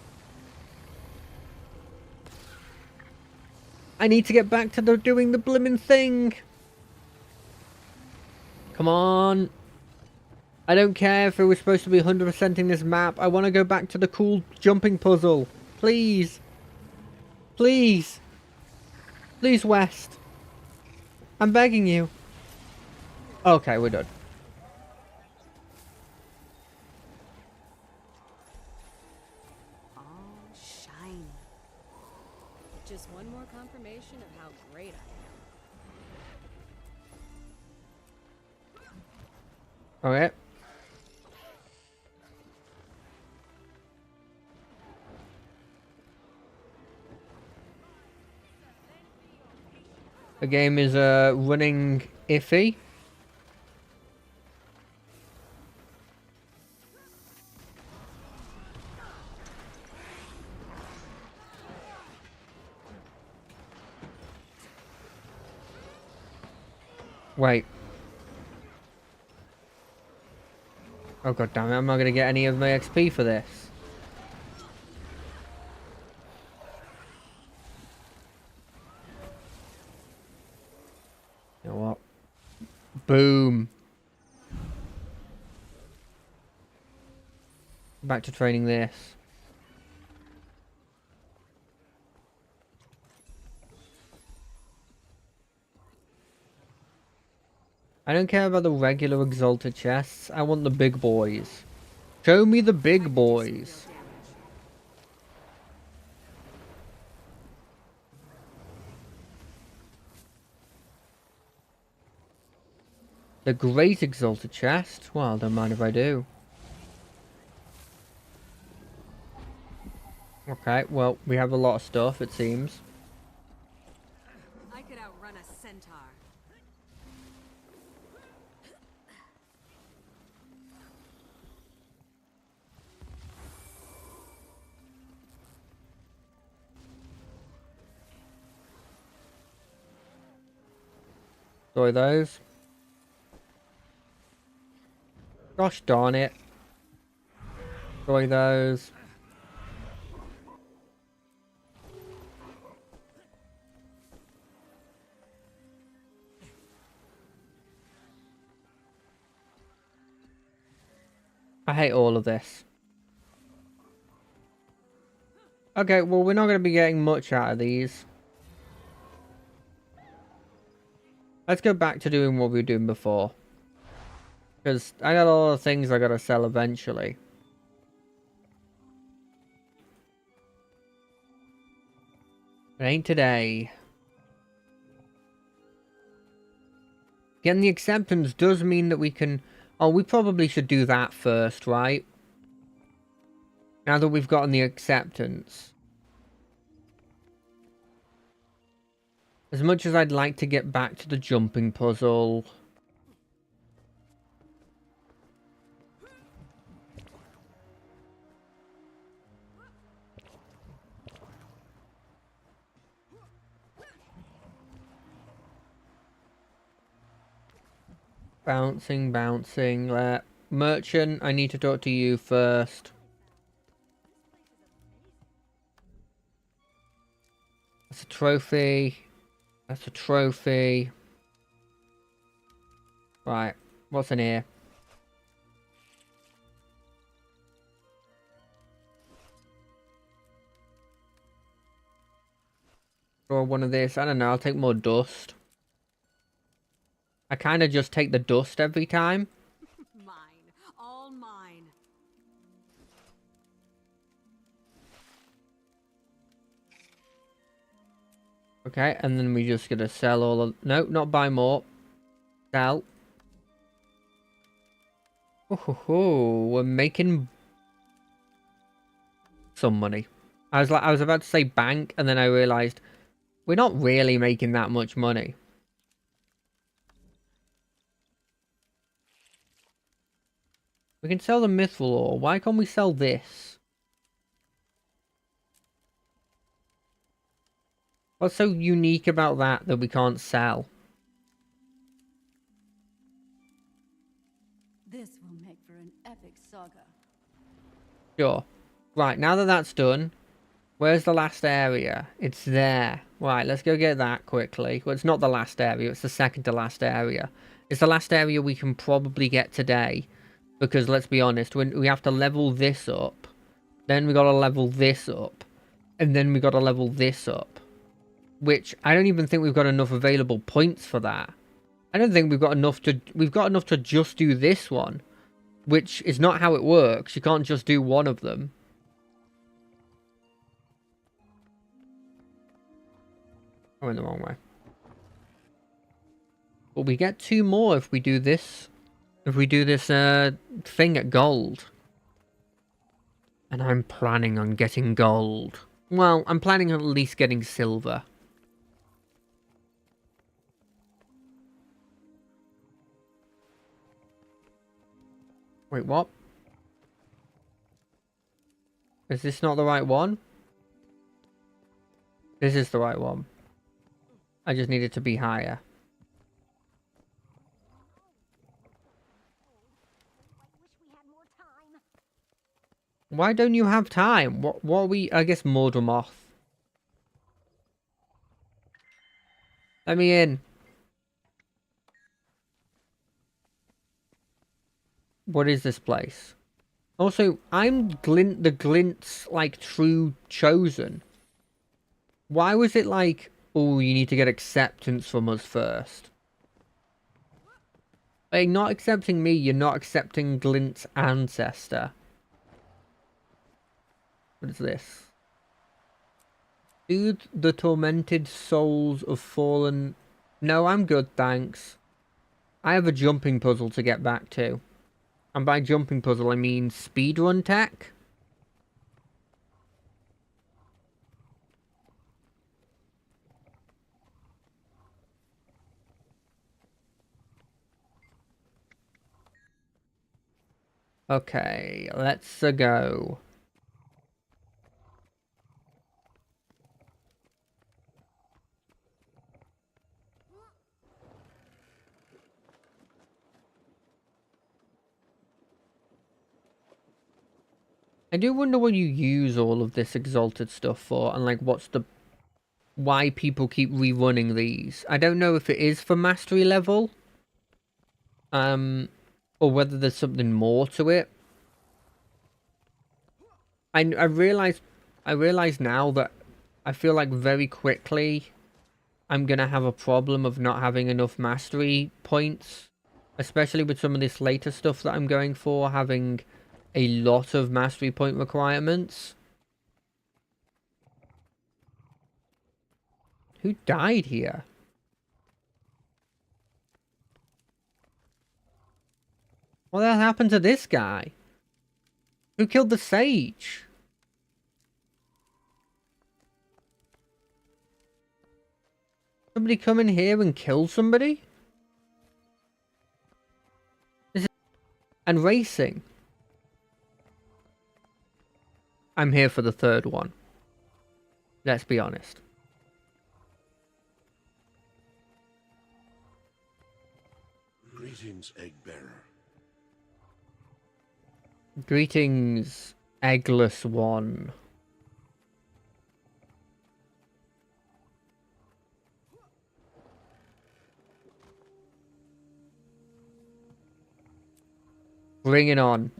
I need to get back to doing the blimmin' thing. Come on. I don't care if we were supposed to be 100%ing this map. I want to go back to the cool jumping puzzle. Please. Please. Please, West. I'm begging you. Okay, we're done. All shiny. Just one more confirmation of how great I am. Okay. The game is running iffy. Wait. Oh god damn it, I'm not gonna get any of my XP for this. You know what? Boom. Back to training this. I don't care about the regular exalted chests. I want the big boys. Show me the big boys. The great exalted chest? Well, don't mind if I do. Okay, well, we have a lot of stuff, it seems. I could outrun a centaur. Enjoy those. Gosh darn it. Enjoy those. I hate all of this. Okay, well, we're not going to be getting much out of these. Let's go back to doing what we were doing before. Because I got a lot of things I got to sell eventually. It ain't today. Getting the acceptance does mean that we can... Oh, we probably should do that first, right? Now that we've gotten the acceptance. As much as I'd like to get back to the jumping puzzle... Bouncing, bouncing. Merchant, I need to talk to you first. That's a trophy. That's a trophy. Right, what's in here? Or one of this. I don't know, I'll take more dust. I kind of just take the dust every time. Mine. All mine. Okay, and then we just gonna sell all of... No, not buy more. Sell. Oh, we're making some money. I was about to say bank, and then I realized we're not really making that much money. We can sell the mithril ore. Why can't we sell this? What's so unique about that we can't sell? This will make for an epic saga. Sure. Right, now that that's done, where's the last area? It's there. Right, let's go get that quickly. Well, it's not the last area, it's the second to last area. It's the last area we can probably get today. Because, let's be honest, when we have to level this up, then we gotta level this up, and then we gotta level this up. Which, I don't even think we've got enough available points for that. I don't think we've got enough to just do this one. Which is not how it works. You can't just do one of them. I went the wrong way. But we get 2 more if we do this. If we do this thing at gold. And I'm planning on getting gold. Well, I'm planning on at least getting silver. Wait, what? Is this not the right one? This is the right one. I just need it to be higher. Why don't you have time? What are we? I guess Mordemoth. Let me in. What is this place? Also, I'm the Glint's, like, true chosen. Why was it like, oh, you need to get acceptance from us first? Like, not accepting me, you're not accepting Glint's ancestor. What is this? Soothe the tormented souls of fallen... No, I'm good, thanks. I have a jumping puzzle to get back to. And by jumping puzzle, I mean speedrun tech. Okay, let's go. I do wonder what you use all of this exalted stuff for, and like what's the... why people keep rerunning these. I don't know if it is for mastery level. Or whether there's something more to it. I realize now that I feel like very quickly I'm gonna have a problem of not having enough mastery points. Especially with some of this later stuff that I'm going for, having a lot of mastery point requirements. Who died here? What the hell happened to this guy? Who killed the sage? Somebody come in here and kill somebody? And racing. I'm here for the third one. Let's be honest. Greetings, egg bearer. Greetings, eggless one. Bring it on.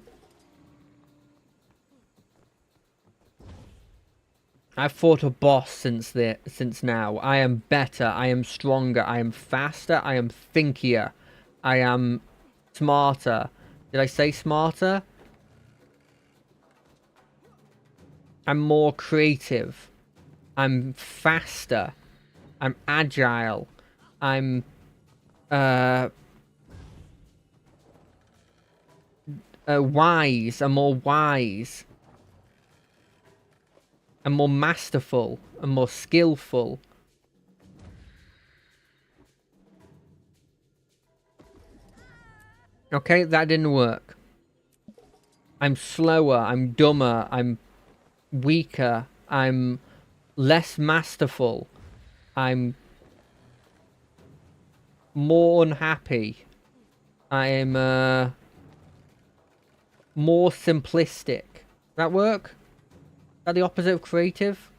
I've fought a boss since now. I am better, I am stronger, I am faster, I am thinkier. I am smarter. Did I say smarter? I'm more creative. I'm faster. I'm agile. I'm wise. I'm more wise. I'm more masterful. I'm more skillful. Okay, that didn't work. I'm slower. I'm dumber. I'm weaker. I'm less masterful. I'm more unhappy. I am more simplistic. That work? Is that the opposite of creative?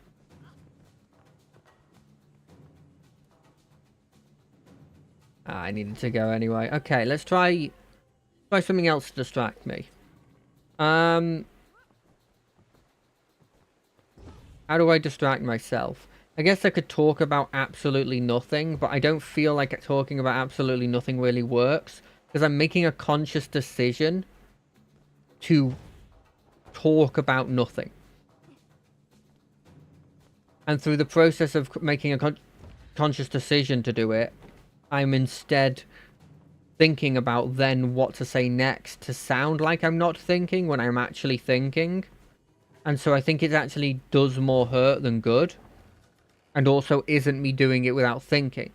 I needed to go anyway. Okay, let's try something else to distract me. How do I distract myself? I guess I could talk about absolutely nothing, but I don't feel like talking about absolutely nothing really works, because I'm making a conscious decision to talk about nothing. And through the process of making a conscious decision to do it, I'm instead thinking about then what to say next to sound like I'm not thinking when I'm actually thinking. And so I think it actually does more hurt than good. And also isn't me doing it without thinking.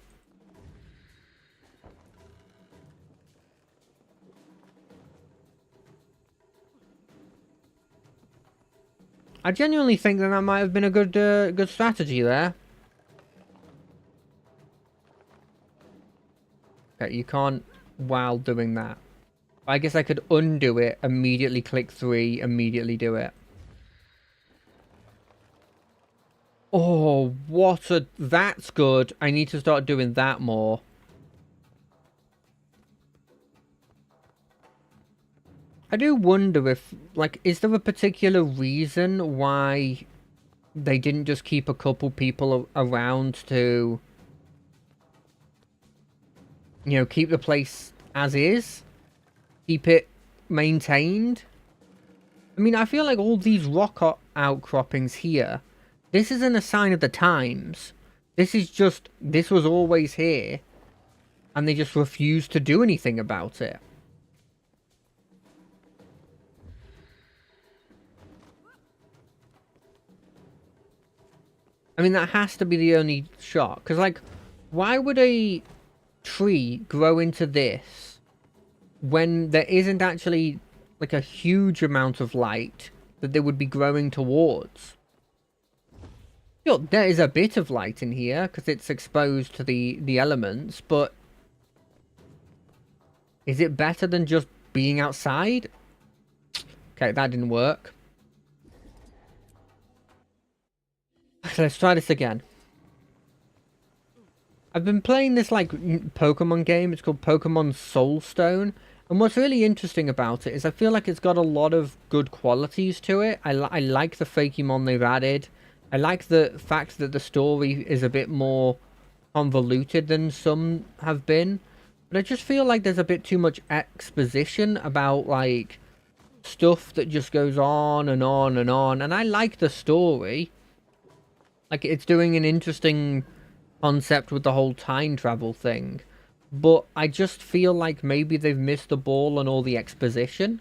I genuinely think that that might have been a good strategy there. Okay, you can't while doing that. I guess I could undo it, immediately click 3, immediately do it. Oh, that's good. I need to start doing that more. I do wonder if, like, is there a particular reason why they didn't just keep a couple people around to, you know, keep the place as is? Keep it maintained? I mean, I feel like all these rock outcroppings here, this isn't a sign of the times. This is just, this was always here. And they just refused to do anything about it. I mean, that has to be the only shot. Because, like, why would a tree grow into this when there isn't actually, like, a huge amount of light that they would be growing towards? Sure, there is a bit of light in here because it's exposed to the elements, but is it better than just being outside? Okay, that didn't work. Let's try this again. I've been playing this, like, Pokemon game. It's called Pokemon Soulstone. And what's really interesting about it is I feel like it's got a lot of good qualities to it. I like the Fakemon they've added. I like the fact that the story is a bit more convoluted than some have been. But I just feel like there's a bit too much exposition about, like, stuff that just goes on and on and on. And I like the story. Like, it's doing an interesting concept with the whole time travel thing. But I just feel like maybe they've missed the ball on all the exposition.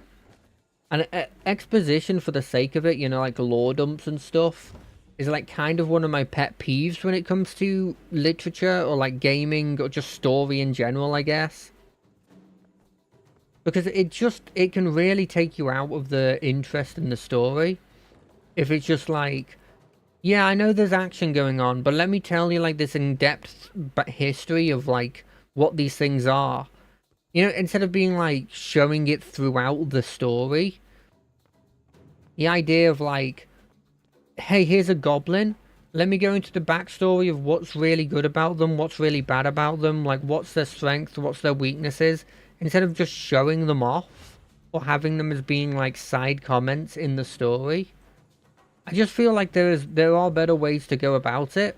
And exposition for the sake of it, you know, like lore dumps and stuff, is like kind of one of my pet peeves when it comes to literature or like gaming or just story in general, I guess. Because it can really take you out of the interest in the story. If it's just like, yeah, I know there's action going on, but let me tell you like this in-depth history of like what these things are. You know, instead of being like showing it throughout the story. The idea of like, hey, here's a goblin. Let me go into the backstory of what's really good about them, what's really bad about them, like what's their strengths, what's their weaknesses, instead of just showing them off or having them as being like side comments in the story. I just feel like there are better ways to go about it.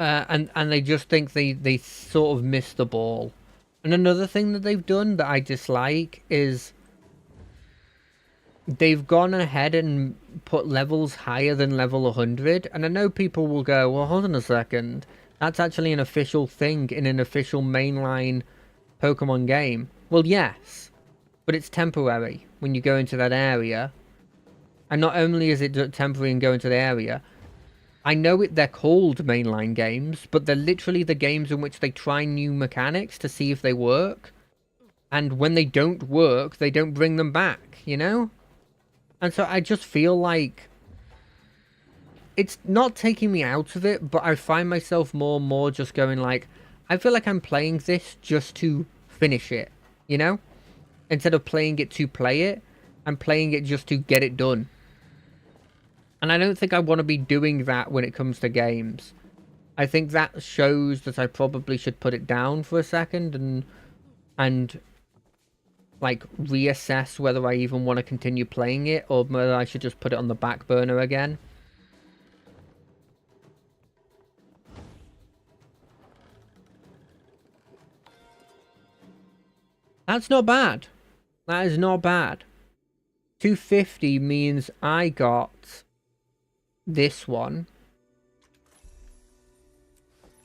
and they just think they sort of missed the ball. And another thing that they've done that I dislike is they've gone ahead and put levels higher than level 100. And I know people will go, well, hold on a second. That's actually an official thing in an official mainline Pokemon game. Well, yes, but it's temporary when you go into that area. And not only is it temporary and go into the area, I know they're called mainline games, but they're literally the games in which they try new mechanics to see if they work. And when they don't work, they don't bring them back, you know? And so I just feel like it's not taking me out of it, but I find myself more and more just going like, I feel like I'm playing this just to finish it, you know? Instead of playing it to play it, I'm playing it just to get it done. And I don't think I want to be doing that when it comes to games. I think that shows that I probably should put it down for a second and like reassess whether I even want to continue playing it or whether I should just put it on the back burner again. That's not bad. That is not bad. 250 means I got this one.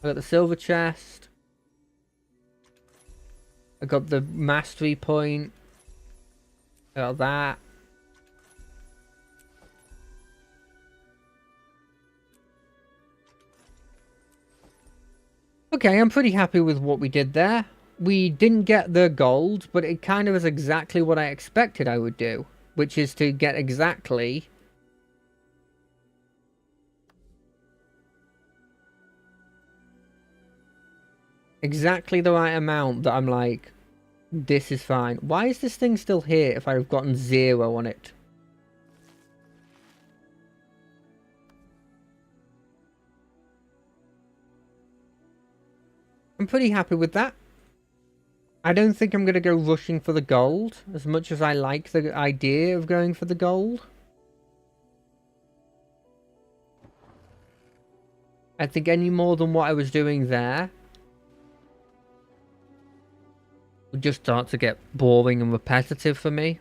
I got the silver chest. I got the mastery point. I got that. Okay, I'm pretty happy with what we did there. We didn't get the gold, but it kind of is exactly what I expected I would do, which is to get exactly the right amount that I'm like, this is fine. Why is this thing still here if I've gotten 0 on it? I'm pretty happy with that. I don't think I'm going to go rushing for the gold, as much as I like the idea of going for the gold. I think any more than what I was doing there would just start to get boring and repetitive for me.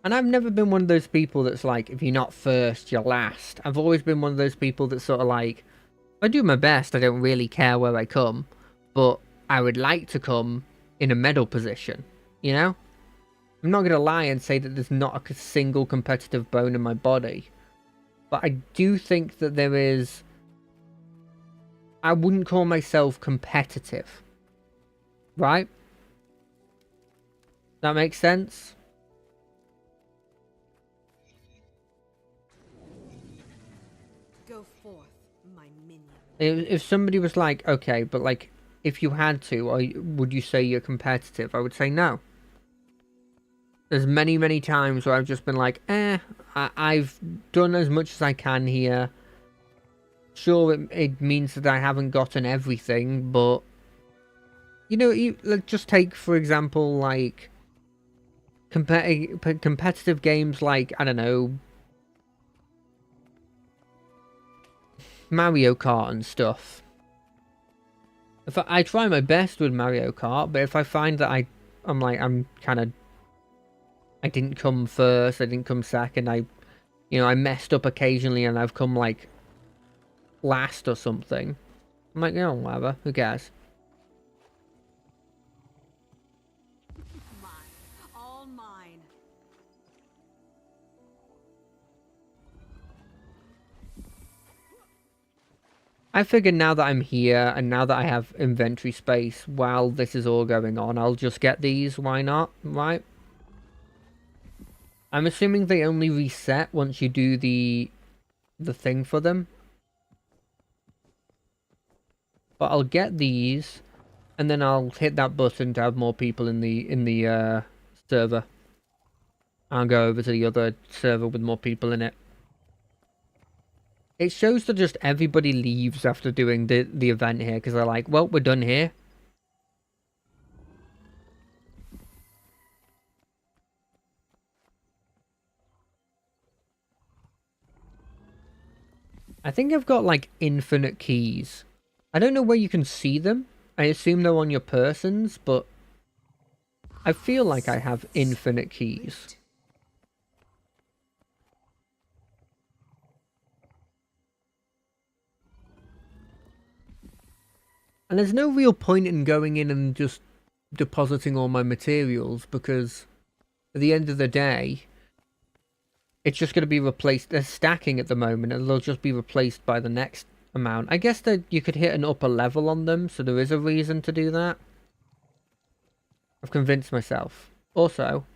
And I've never been one of those people that's like, if you're not first, you're last. I've always been one of those people that's sort of like, I do my best, I don't really care where I come, but I would like to come in a medal position, you know? I'm not going to lie and say that there's not a single competitive bone in my body, but I do think that there is... I wouldn't call myself competitive, right? That makes sense? Go forth, my minion. If somebody was like, okay, but like, if you had to, or would you say you're competitive? I would say no. There's many, many times where I've just been like, I've done as much as I can here. Sure, it means that I haven't gotten everything, but... You know, let's just take, for example, like... competitive games like, I don't know... Mario Kart and stuff. If I try my best with Mario Kart, but if I find that I'm kind of... I didn't come first, I didn't come second, I messed up occasionally and I've come, like, last or something. I'm like, oh, whatever, who cares? Mine. All mine. I figured now that I'm here, and now that I have inventory space while this is all going on, I'll just get these, why not, right? I'm assuming they only reset once you do the thing for them. But I'll get these, and then I'll hit that button to have more people in the server. I'll go over to the other server with more people in it. It shows that just everybody leaves after doing the event here, because they're like, well, we're done here. I think I've got like infinite keys. I don't know where you can see them. I assume they're on your persons, but I feel like I have infinite keys. And there's no real point in going in and just depositing all my materials, because at the end of the day, it's just going to be replaced. They're stacking at the moment, and they'll just be replaced by the next amount. I guess that you could hit an upper level on them, so there is a reason to do that. I've convinced myself. Also,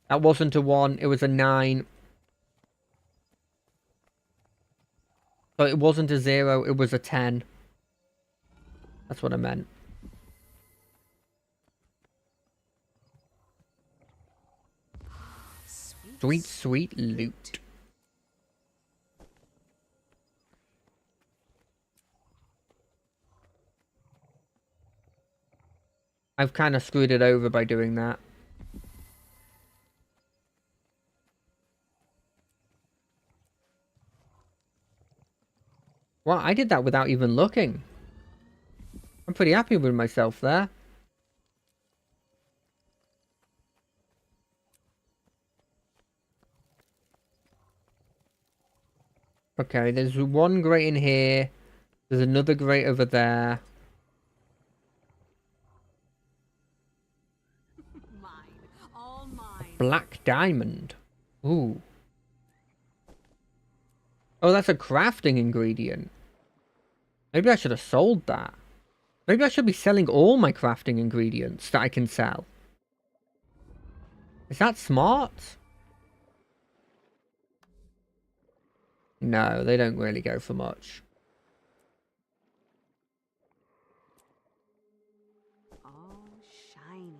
that wasn't a 1, it was a 9. So it wasn't a 0, it was a 10. That's what I meant. Sweet, sweet loot. I've kind of screwed it over by doing that. Wow, I did that without even looking. I'm pretty happy with myself there. Okay, there's one grate in here. There's another grate over there. Mine. All mine. Black diamond. Ooh. Oh, that's a crafting ingredient. Maybe I should have sold that. Maybe I should be selling all my crafting ingredients that I can sell. Is that smart? No, they don't really go for much. All shiny.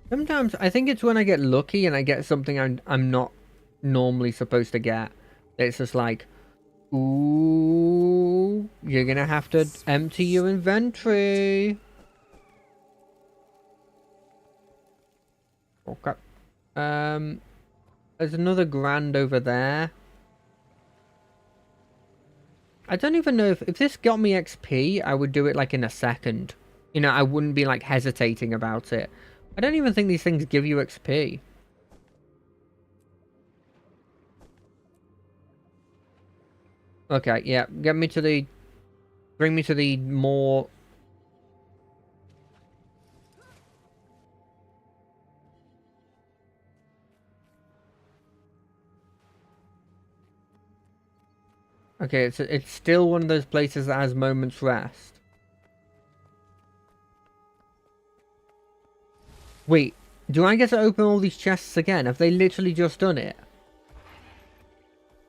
Sometimes I think it's when I get lucky and I get something I'm not normally supposed to get. It's just like, ooh, you're gonna have to empty your inventory. Okay. There's another grand over there. I don't even know if this got me XP, I would do it like in a second. You know, I wouldn't be like hesitating about it. I don't even think these things give you XP. Okay, yeah, bring me to the more... Okay, it's still one of those places that has moments rest. Wait, do I get to open all these chests again? Have they literally just done it?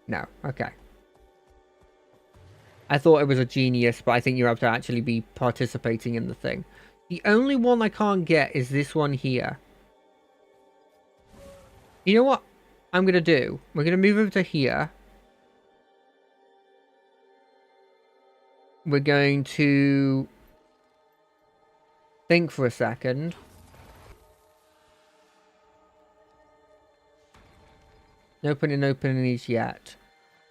No, okay. I thought it was a genius, but I think you have to actually be participating in the thing. The only one I can't get is this one here. You know what I'm going to do? We're going to move over to here. We're going to think for a second. Opening these yet.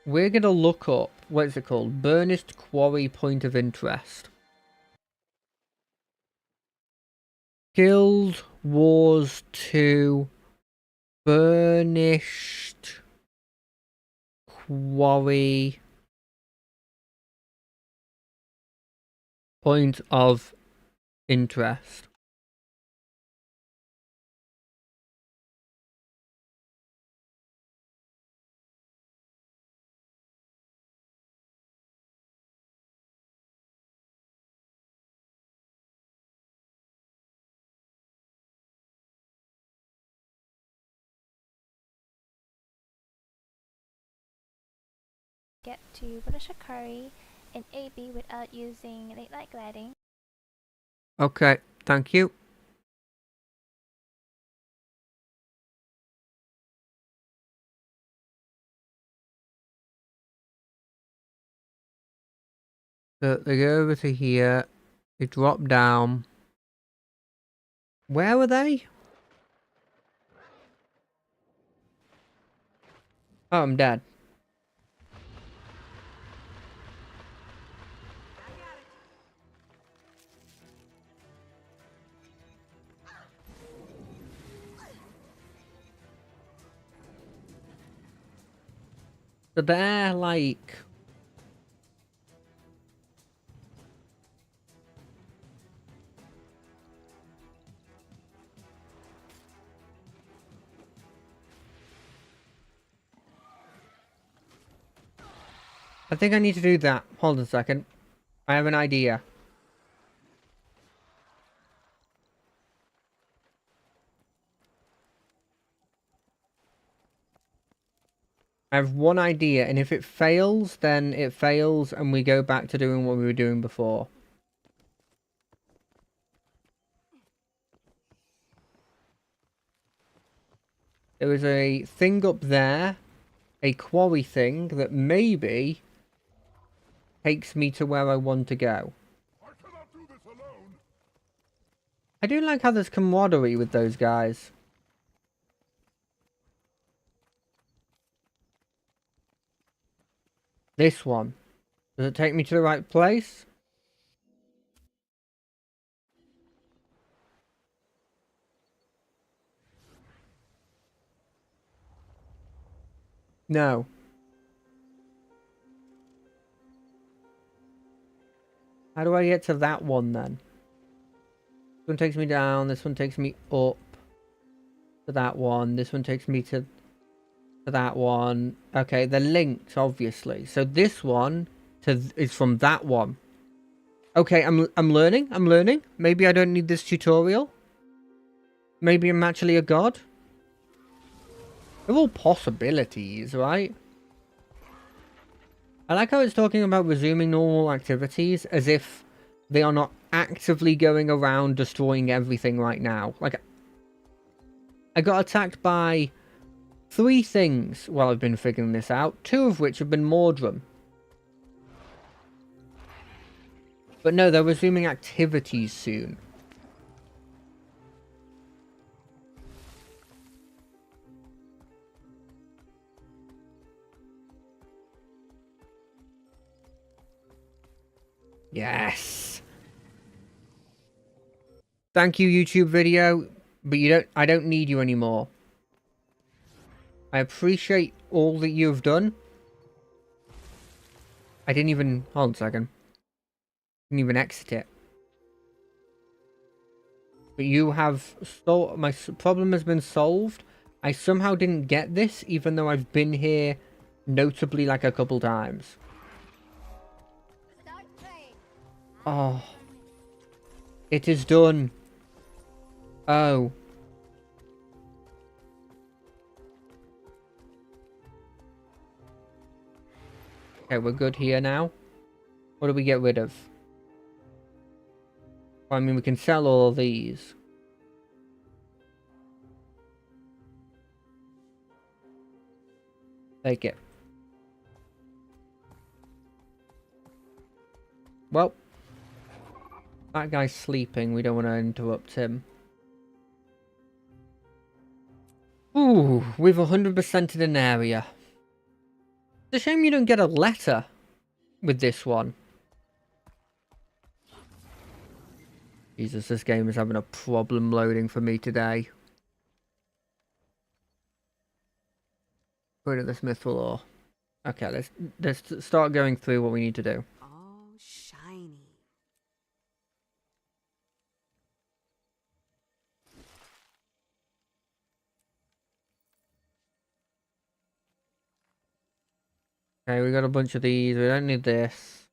We're going to look up, what is it called? Burnished Quarry Point of Interest. Guild Wars 2 Burnished Quarry Point of Interest. Get to Budashakari in AB without using late night gliding. Okay, thank you. So they go over to here. They dropped down. Where were they? Oh, I'm dead. So they're like... I think I need to do that. Hold on a second. I have an idea. I have one idea, and if it fails, then it fails, and we go back to doing what we were doing before. There was a thing up there, a quarry thing, that maybe takes me to where I want to go. I cannot do this alone. I do like how there's camaraderie with those guys. This one. Does it take me to the right place? No. How do I get to that one then? This one takes me down, this one takes me up to that one, this one takes me to that one. Okay, they're linked, obviously. So this one is from that one. Okay, I'm learning. Maybe I don't need this tutorial. Maybe I'm actually a god. They're all possibilities, right? I like how it's talking about resuming normal activities as if they are not actively going around destroying everything right now. Like, I got attacked by 3 things while I've been figuring this out, 2 of which have been Mordrum. But no, they're resuming activities soon. Yes. Thank you, YouTube video, but I don't need you anymore. I appreciate all that you have done. I didn't even... Hold on a second. Didn't even exit it. But you have... My problem has been solved. I somehow didn't get this, even though I've been here notably like a couple times. Start praying. Oh. It is done. Oh. Okay, we're good here now. What do we get rid of? Well, I mean, we can sell all of these. Take it. Well. That guy's sleeping. We don't want to interrupt him. Ooh, we've 100%ed an area. It's a shame you don't get a letter with this one. Jesus, this game is having a problem loading for me today. Rid of this mithril ore. Okay, let's start going through what we need to do. All shiny. Okay, we got a bunch of these. We don't need this.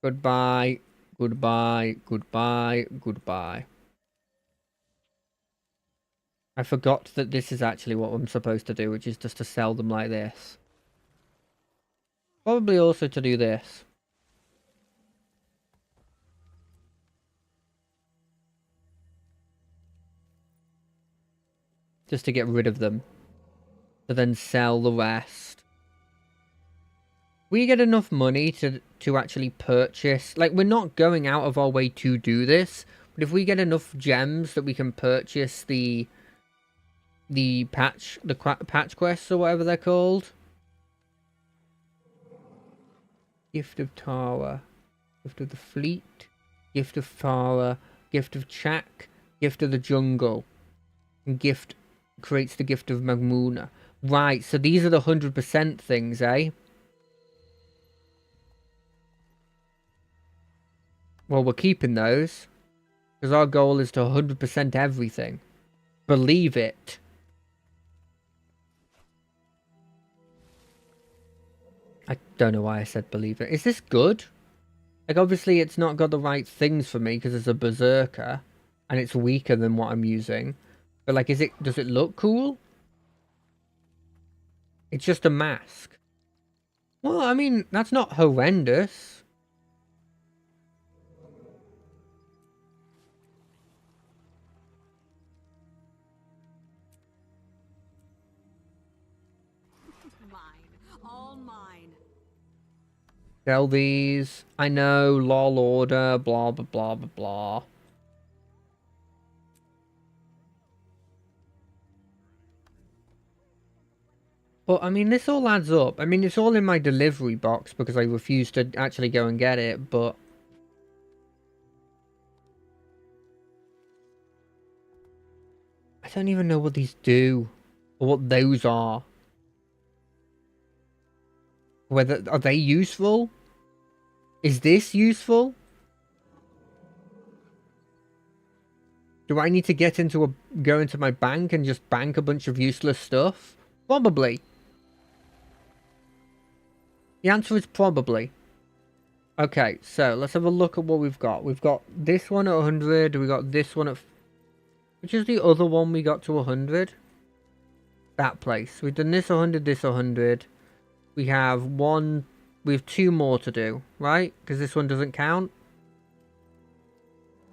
Goodbye. Goodbye. Goodbye. Goodbye. I forgot that this is actually what I'm supposed to do, which is just to sell them like this. Probably also to do this. Just to get rid of them. to then sell the rest. We get enough money to actually purchase, like, we're not going out of our way to do this, but if we get enough gems that we can purchase the patch quests or whatever they're called. Gift of Tara, Gift of the Fleet, Gift of Farah, Gift of Chak, Gift of the Jungle, and Gift creates the Gift of Magmuna. Right, so these are the 100% things, eh? Well, we're keeping those, because our goal is to 100% everything. Believe it. I don't know why I said believe it. Is this good? Like, obviously it's not got the right things for me because it's a berserker and it's weaker than what I'm using. But like, does it look cool? It's just a mask. Well, I mean, that's not horrendous. Mine. All mine. Sell these. I know, lol order, blah, blah, blah, blah, blah. But, I mean, this all adds up. I mean, it's all in my delivery box because I refused to actually go and get it, but... I don't even know what these do. Or what those are. Whether... Are they useful? Is this useful? Do I need to go into my bank and just bank a bunch of useless stuff? Probably. The answer is probably. Okay, so let's have a look at what we've got. We've got this one at 100. We got this one at... Which is the other one we got to 100? That place. We've done this 100, this 100. We have one... We have two more to do, right? Because this one doesn't count.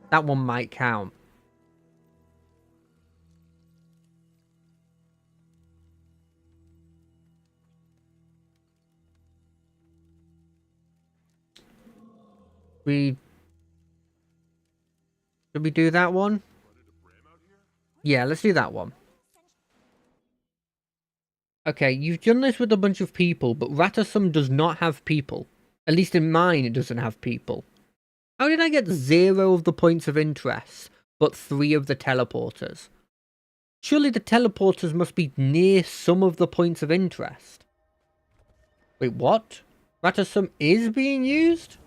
That one might count. Should we do that one? Yeah, let's do that one. Okay, you've done this with a bunch of people, but Ratasum does not have people. At least in mine, it doesn't have people. How did I get 0 of the points of interest, but 3 of the teleporters? Surely the teleporters must be near some of the points of interest. Wait, what? Ratasum is being used?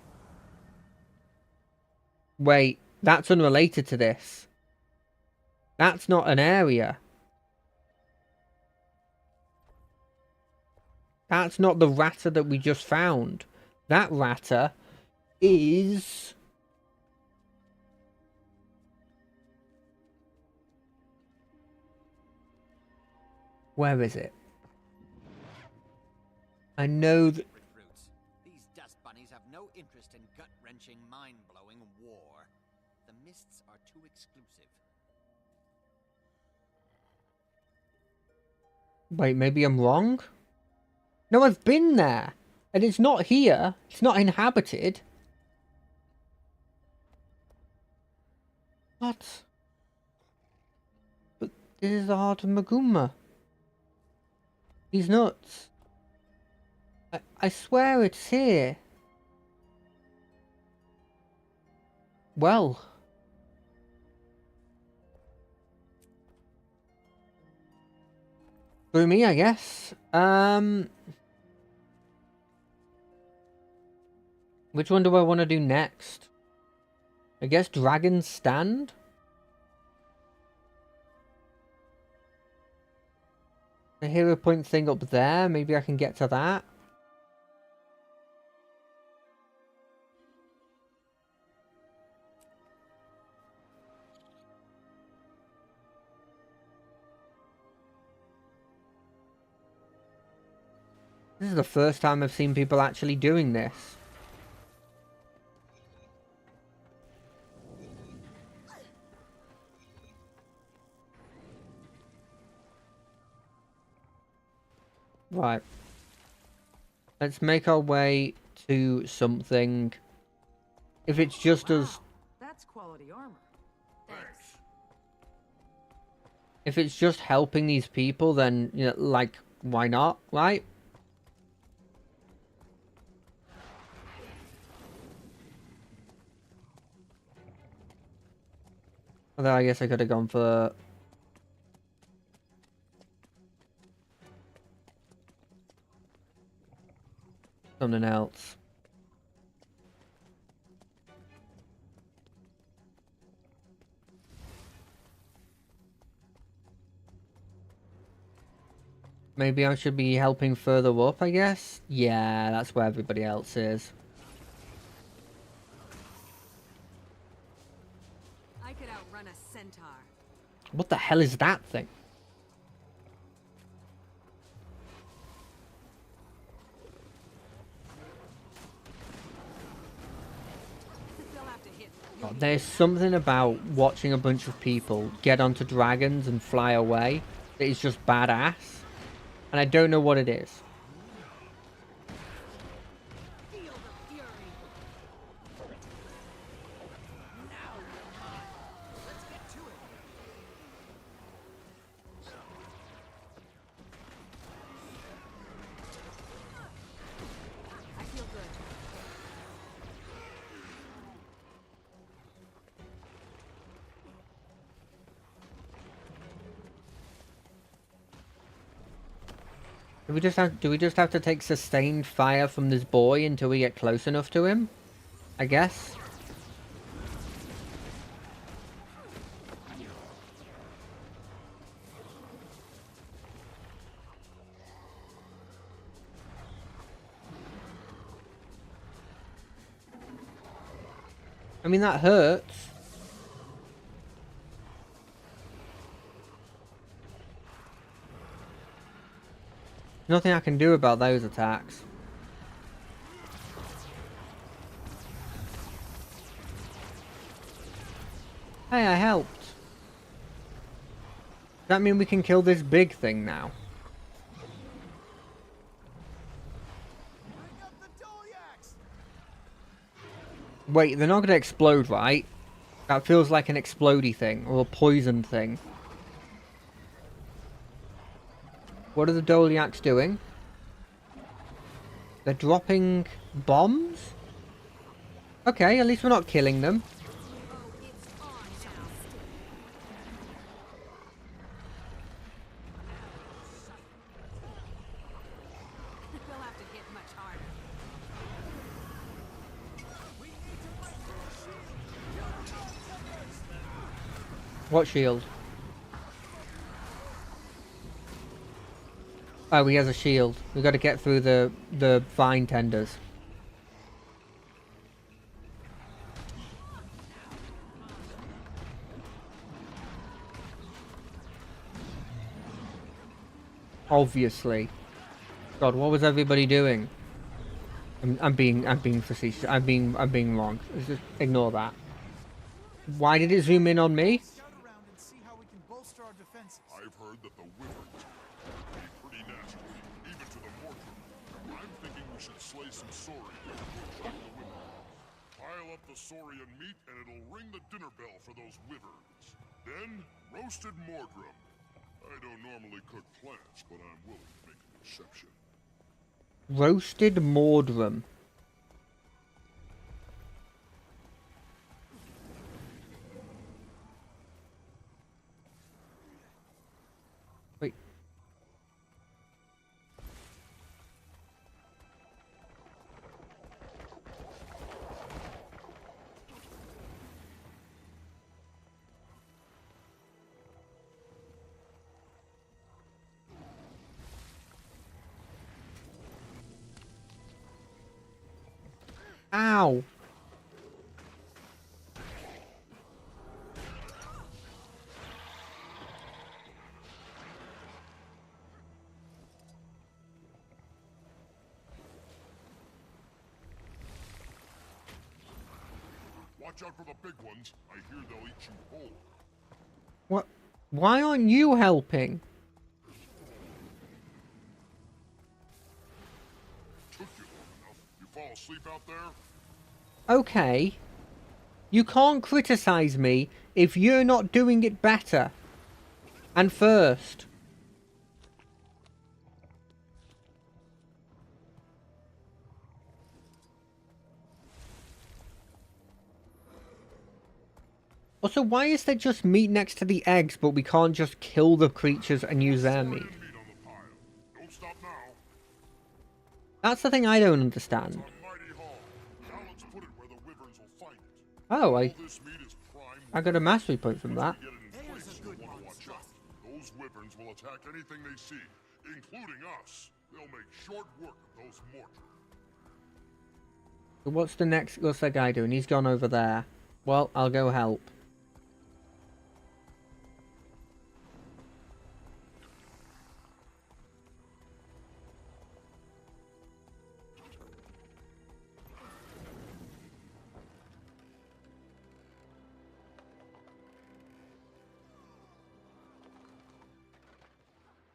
Wait, that's unrelated to this. That's not an area. That's not the Ratta that we just found. That Ratta is... Where is it? I know that... Recruits. These dust bunnies have no interest in gut-wrenching, mind-blowing war. The mists are too exclusive. Wait, maybe I'm wrong? No, I've been there. And it's not here. It's not inhabited. What? But this is the heart of Maguma. He's nuts. I swear it's here. Well. Through me, I guess. Which one do I want to do next? I guess Dragon's Stand? The hero point thing up there. Maybe I can get to that. This is the first time I've seen people actually doing this. Right. Let's make our way to something. If it's just us, That's quality armor. Thanks. if it's just helping these people, then, you know, like, why not, right? Although I guess I could have gone for something else. Maybe I should be helping further up, I guess? Yeah, that's where everybody else is. I could outrun a centaur. What the hell is that thing? They'll have to hit. Oh, there's something about watching a bunch of people get onto dragons and fly away that is just badass. And I don't know what it is. Feel the fury. Let's get to it. I feel good. Do we just have to take sustained fire from this boy until we get close enough to him? I guess. I mean, that hurts. Nothing I can do about those attacks. Hey, I helped. Does that mean we can kill this big thing now? Bring up the Doliacs! Wait, they're not going to explode, right? That feels like an explodey thing, or a poison thing. What are the Doliacs doing? They're dropping bombs? Okay, at least we're not killing them. Oh, it's on now. They'll have to hit much harder. What shield? Oh, he has a shield. We've got to get through the vine tenders. Obviously. God, what was everybody doing? I'm being facetious. I'm being wrong. Just ignore that. Why did it zoom in on me? Scout around and see how we can bolster our defenses. I've heard that the Wyverns can be pretty nasty, even to the Mortrum. I'm thinking we should slay some Saurian and workshop the Wyverns. Pile up the Saurian meat and it'll ring the dinner bell for those Wyverns. Then, roasted Mordrum. I don't normally cook plants, but I'm willing to make an exception. Roasted Mordrum. Wait. Ow. Watch out for the big ones. I hear they'll eat you whole. What? Why aren't you helping? all sleep out there? Okay. You can't criticize me if you're not doing it better. And first. Also, why is there just meat next to the eggs, but we can't just kill the creatures and use their meat? Meat on the pile. Don't stop now. That's the thing I don't understand. It's our mighty hall. Now let's put it where the wyverns will find it. Oh, All this meat is prime. I got a mastery point from that. Get it in place, you'll want to watch out. Those wyverns will attack anything they see, including us. They'll make short work of those mortar. What's that guy doing? He's gone over there. Well, I'll go help.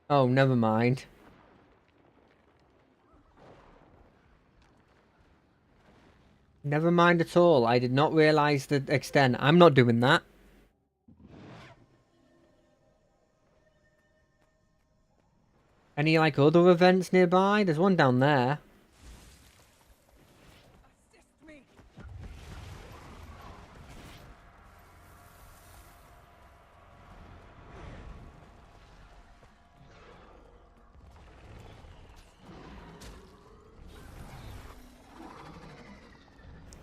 Oh, never mind. Never mind at all. I did not realize the extent. I'm not doing that. Any, like, other events nearby? There's one down there.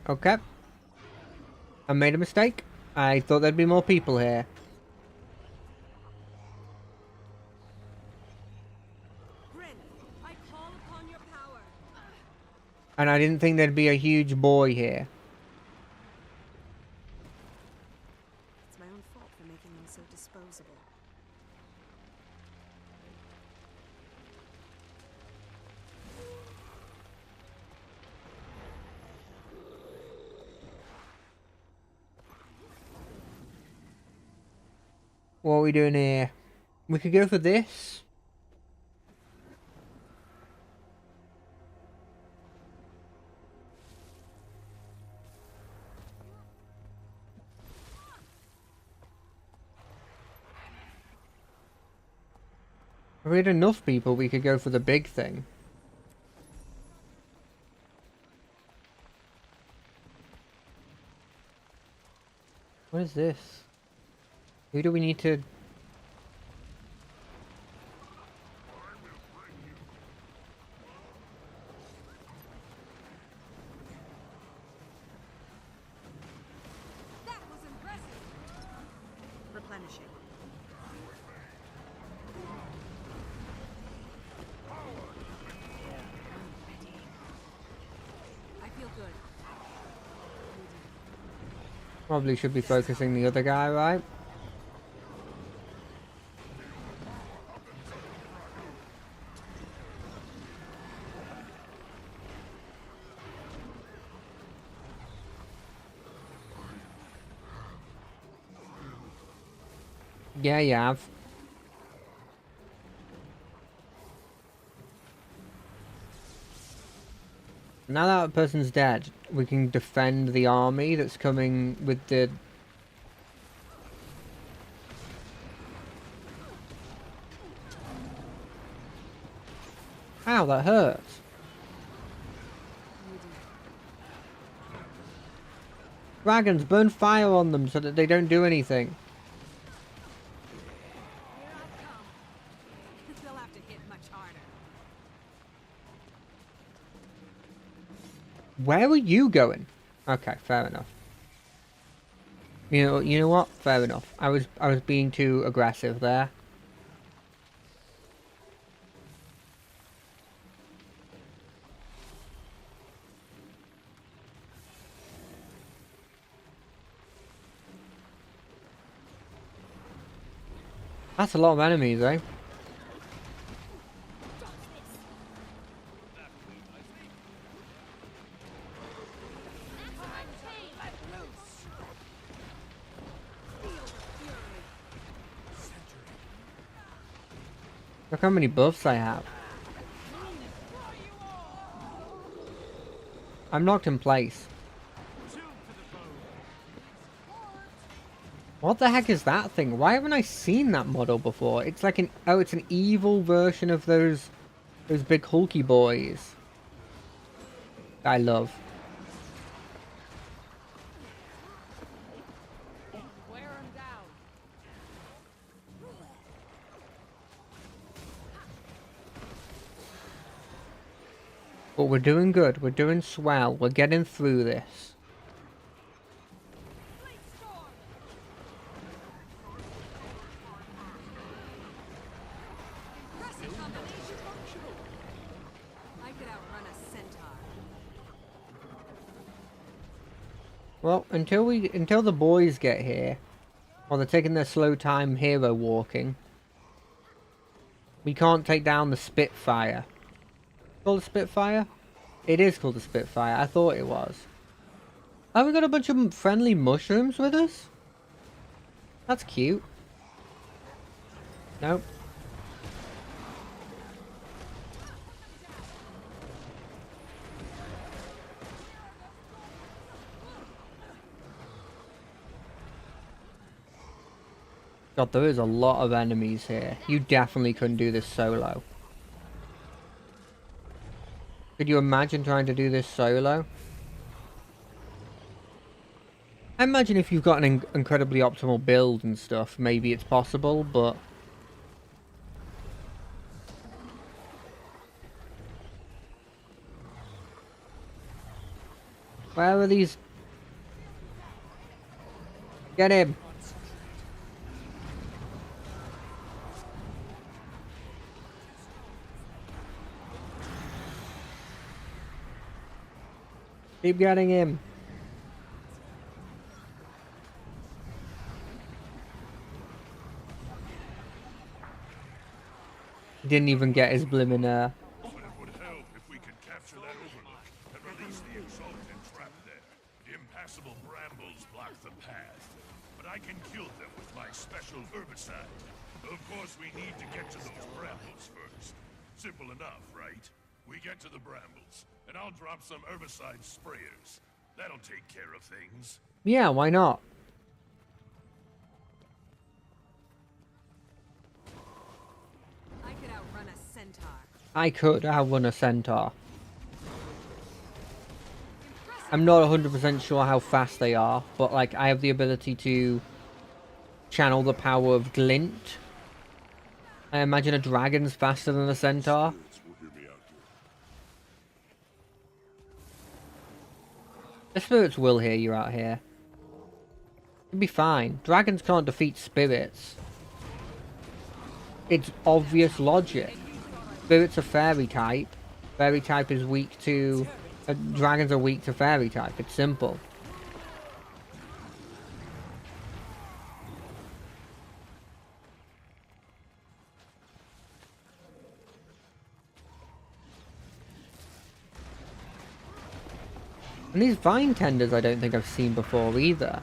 Okay. I made a mistake. I thought there'd be more people here. Grin, I call upon your power. And I didn't think there'd be a huge boy here. It's my own fault for making them so disposable. What are we doing here? We could go for this. If we had enough people, we could go for the big thing. What is this? Who do we need to... That was impressive. Replenishing. I feel good. Probably should be focusing the other guy, right? Yeah, you have. Now that person's dead, we can defend the army that's coming with the... Ow, that hurts. Dragons, burn fire on them so that they don't do anything. Here I come. They'll have to hit much harder. Where are you going? Okay, fair enough. You know what? Fair enough. I was being too aggressive there. That's a lot of enemies, eh? Look how many buffs I have. I'm locked in place. What the heck is that thing? Why haven't I seen that model before? It's like it's an evil version of those big hulky boys. I love. Wear him down. But we're doing good. We're doing swell. We're getting through this. Impressive combination. I could outrun a centaur. Well, until the boys get here, or they're taking their slow time hero walking, we can't take down the Spitfire. Called the Spitfire? It is called the Spitfire. I thought it was. Oh, we got a bunch of friendly mushrooms with us? That's cute. Nope. God, there is a lot of enemies here. You definitely couldn't do this solo. Could you imagine trying to do this solo? I imagine if you've got an incredibly optimal build and stuff, maybe it's possible, but... Where are these? Get him! Keep getting him. He didn't even get his blimmin' But it would help if we could capture that overlook and release the Exalted trapped there. The impassable brambles block the path, but I can kill them with my special herbicide. Of course, we need to get to those brambles first. Simple enough, right? We get to the brambles, and I'll drop some herbicide sprayers. That'll take care of things. Yeah, why not? I could outrun a centaur. I could outrun a centaur. I'm not 100% sure how fast they are, but like I have the ability to channel the power of glint. I imagine a dragon's faster than a centaur. The spirits will hear you out here. You'll be fine. Dragons can't defeat spirits. It's obvious logic. Spirits are fairy type. Fairy type is weak to... dragons are weak to fairy type. It's simple. And these vine tenders I don't think I've seen before either.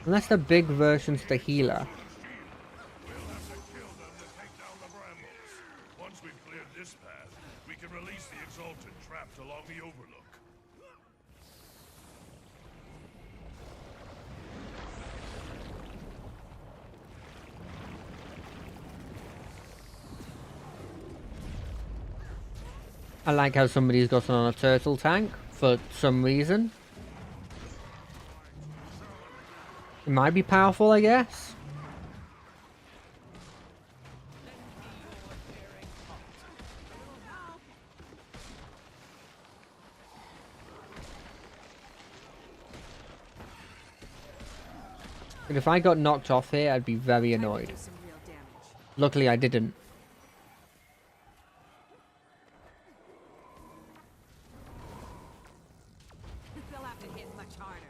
Unless they're big versions of the healer. We'll have to kill them to take down the brambles. Once we've cleared this path, we can release the Exalted trapped along the overlook. I like how somebody's gotten on a turtle tank for some reason. It might be powerful, I guess. But if I got knocked off here, I'd be very annoyed. Do some real damage. Luckily, I didn't. They'll have to hit much harder.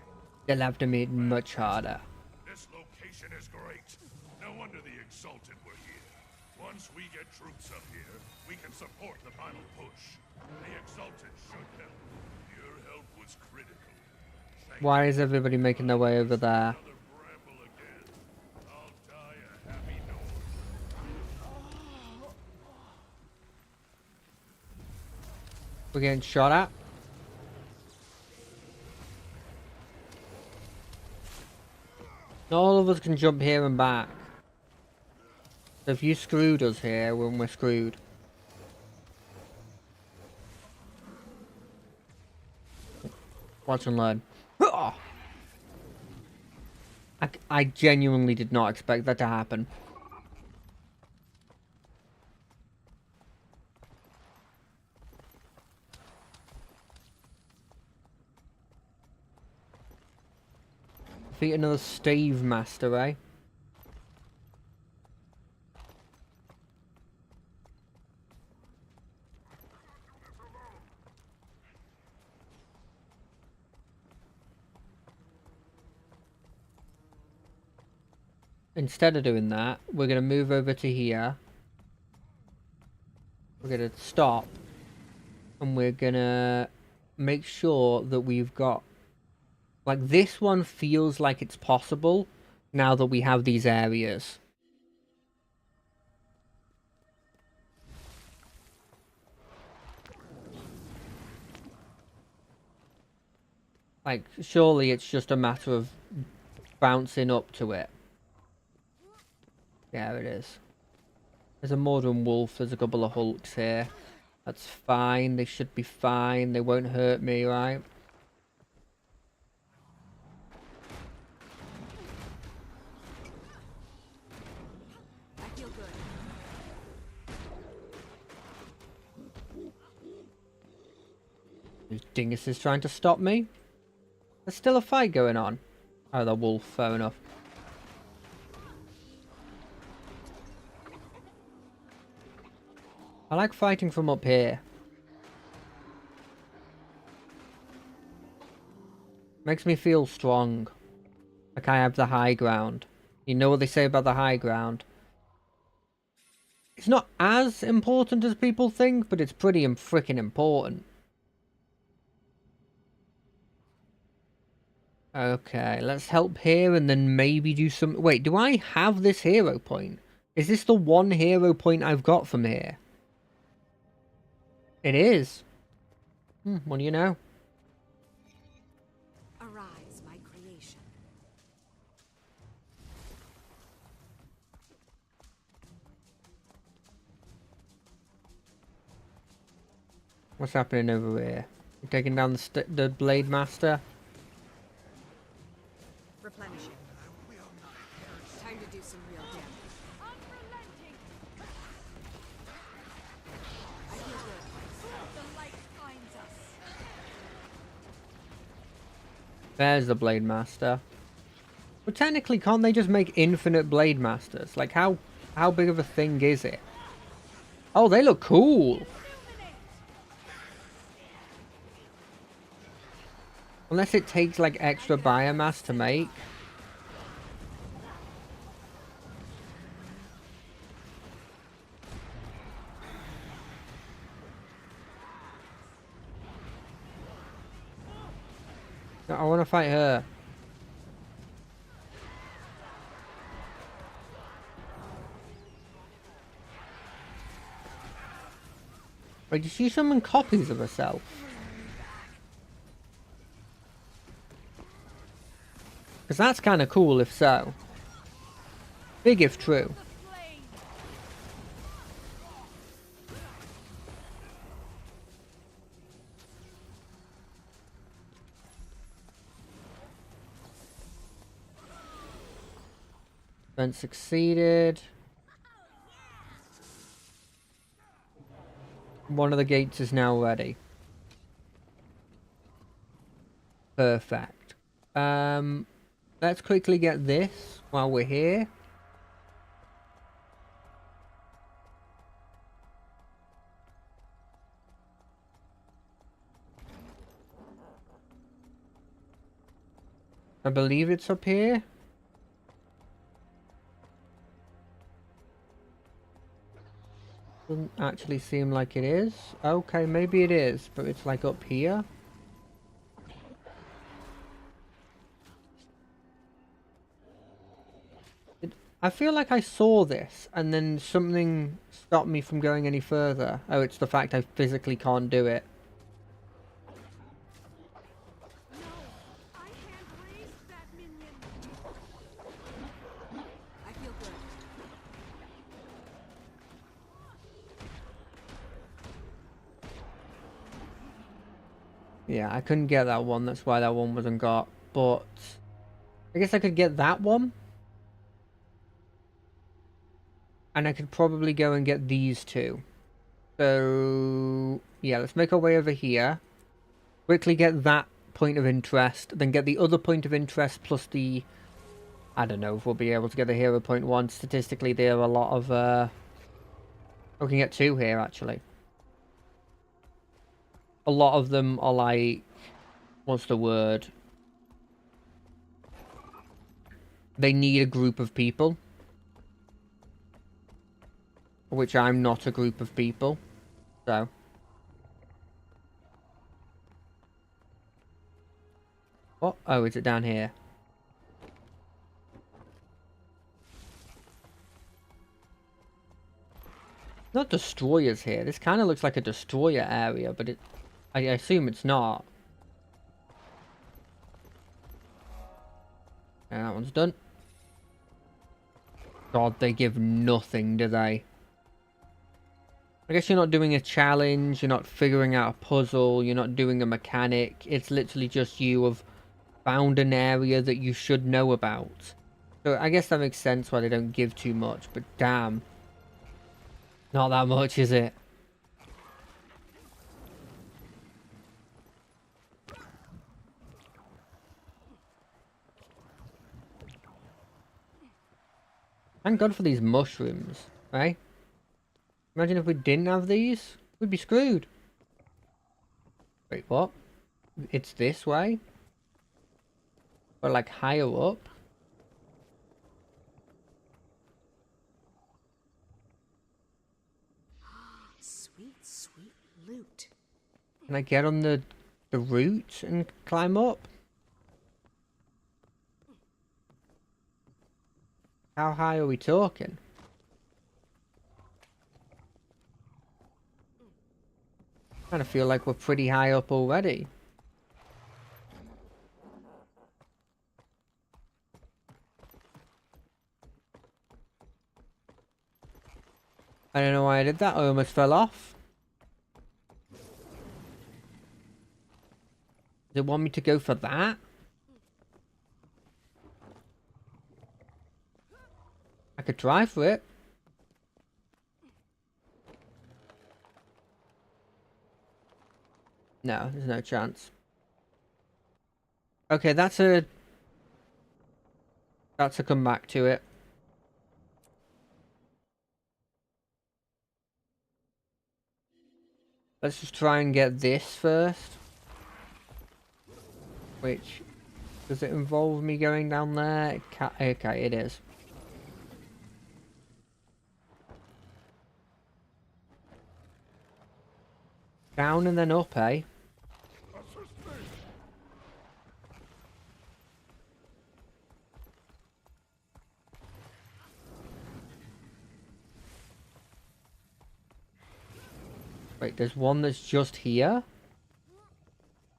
They'll have to make it much harder. This location is great. No wonder the Exalted were here. Once we get troops up here, we can support the final push. The Exalted should help. Your help was critical. Why is everybody making their way over there? Another bramble again. I'll die a happy North. We're getting shot at. Not all of us can jump here and back. So if you screwed us here, then we're screwed. Watch and learn. I genuinely did not expect that to happen. Defeat another stave master, eh? Instead of doing that, we're going to move over to here. We're going to stop. And we're going to make sure that we've got... Like, this one feels like it's possible now that we have these areas. Like, surely it's just a matter of bouncing up to it. Yeah, it is. There's a Mordor wolf, there's a couple of hulks here. That's fine, they should be fine, they won't hurt me, right? I feel good. These dinguses trying to stop me? There's still a fight going on. Oh, the wolf, fair enough. I like fighting from up here. Makes me feel strong. Like I have the high ground. You know what they say about the high ground? It's not as important as people think, but it's pretty freaking important. Okay, let's help here and then maybe do some... Wait, do I have this hero point? Is this the one hero point I've got from here? It is. What do you know? Arise, my creation. What's happening over here? You're taking down the Blade Master? Replenishing. Time to do some real damage. I feel good. The light finds us. There's the Blade Master. But technically, can't they just make infinite Blade Masters? Like, how big of a thing is it? Oh, they look cool! Unless it takes, like, extra biomass to make. No, I want to fight her. Wait, did she summon copies of herself? Because that's kind of cool if so. Big if true. Event succeeded. One of the gates is now ready. Perfect. Let's quickly get this while we're here. I believe it's up here. Doesn't actually seem like it is. Okay, maybe it is, but it's like up here. I feel like I saw this, and then something stopped me from going any further. Oh, it's the fact I physically can't do it. No, I can't raise that minion. Yeah, I couldn't get that one. That's why that one wasn't got. But I guess I could get that one. And I could probably go and get these two. So, yeah, let's make our way over here. Quickly get that point of interest. Then get the other point of interest plus the... I don't know if we'll be able to get the hero point one. Statistically, there are a lot of... We can get two here, actually. A lot of them are like... What's the word? They need a group of people. Which I'm not a group of people. So. What? Oh, is it down here? Not destroyers here. This kind of looks like a destroyer area, but I assume it's not. And that one's done. God, they give nothing, do they? I guess you're not doing a challenge, you're not figuring out a puzzle, you're not doing a mechanic. It's literally just you have found an area that you should know about. So I guess that makes sense why they don't give too much, but damn. Not that much, is it? Thank God for these mushrooms, right? Imagine if we didn't have these, we'd be screwed. Wait, what? It's this way? Or like higher up? Sweet, sweet loot. Can I get on the root and climb up? How high are we talking? I kind of feel like we're pretty high up already. I don't know why I did that. I almost fell off. Does it want me to go for that? I could try for it. No, there's no chance. Okay, that's a comeback to it. Let's just try and get this first. Which, does it involve me going down there? Okay, it is. Down and then up, eh? Wait, there's one that's just here?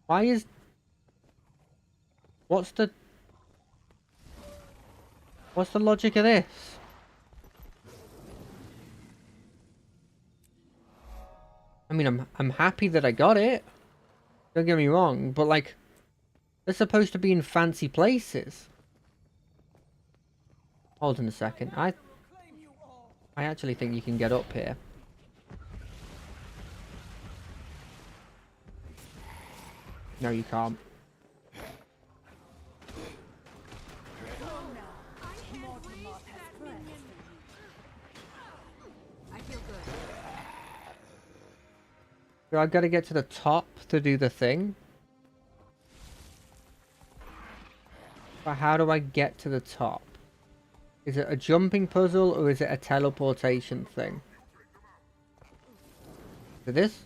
Why is... What's the logic of this? I mean, I'm happy that I got it. Don't get me wrong, but like, they're supposed to be in fancy places. Hold on a second. I actually think you can get up here. No, you can't. I feel good. So I've got to get to the top to do the thing. But how do I get to the top? Is it a jumping puzzle or is it a teleportation thing? To this?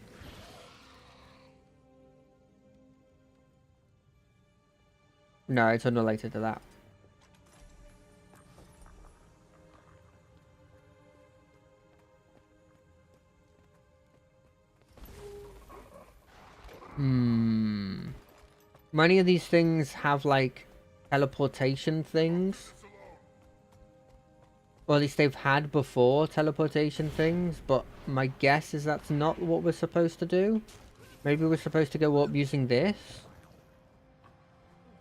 No, it's unrelated to that. Many of these things have like teleportation things. Or at least they've had before teleportation things, but my guess is that's not what we're supposed to do. Maybe we're supposed to go up using this?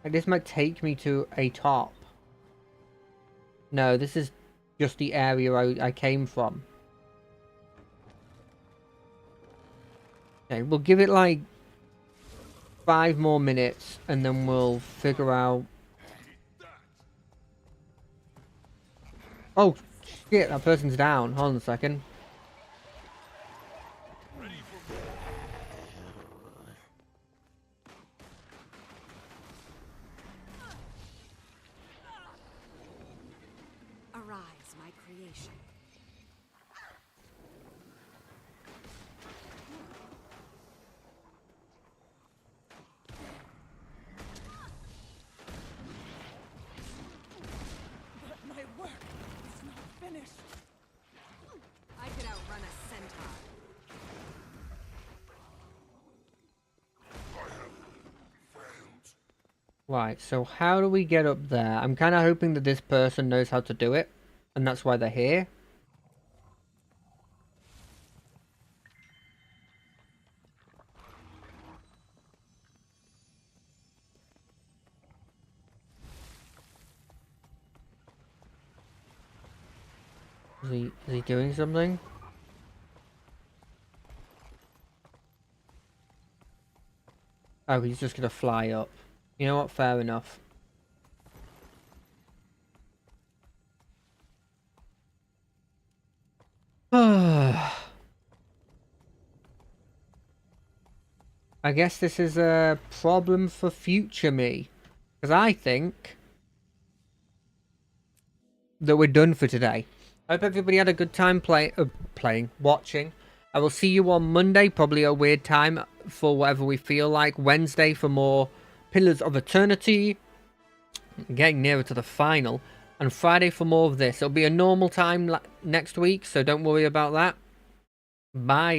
Like, this might take me to a top. No, this is just the area I came from. Okay, we'll give it like 5 more minutes and then we'll figure out... Oh, shit, that person's down. Hold on a second. Arise, my creation. But my work is not finished. I could outrun a centaur. Right, so how do we get up there? I'm kind of hoping that this person knows how to do it, and that's why they're here. Is he doing something? Oh, he's just gonna fly up. You know what? Fair enough. I guess this is a problem for future me. Because I think that we're done for today. I hope everybody had a good time watching. I will see you on Monday, probably a weird time for whatever we feel like. Wednesday for more Pillars of Eternity. Getting nearer to the final. And Friday for more of this. It'll be a normal time next week, so don't worry about that. Bye.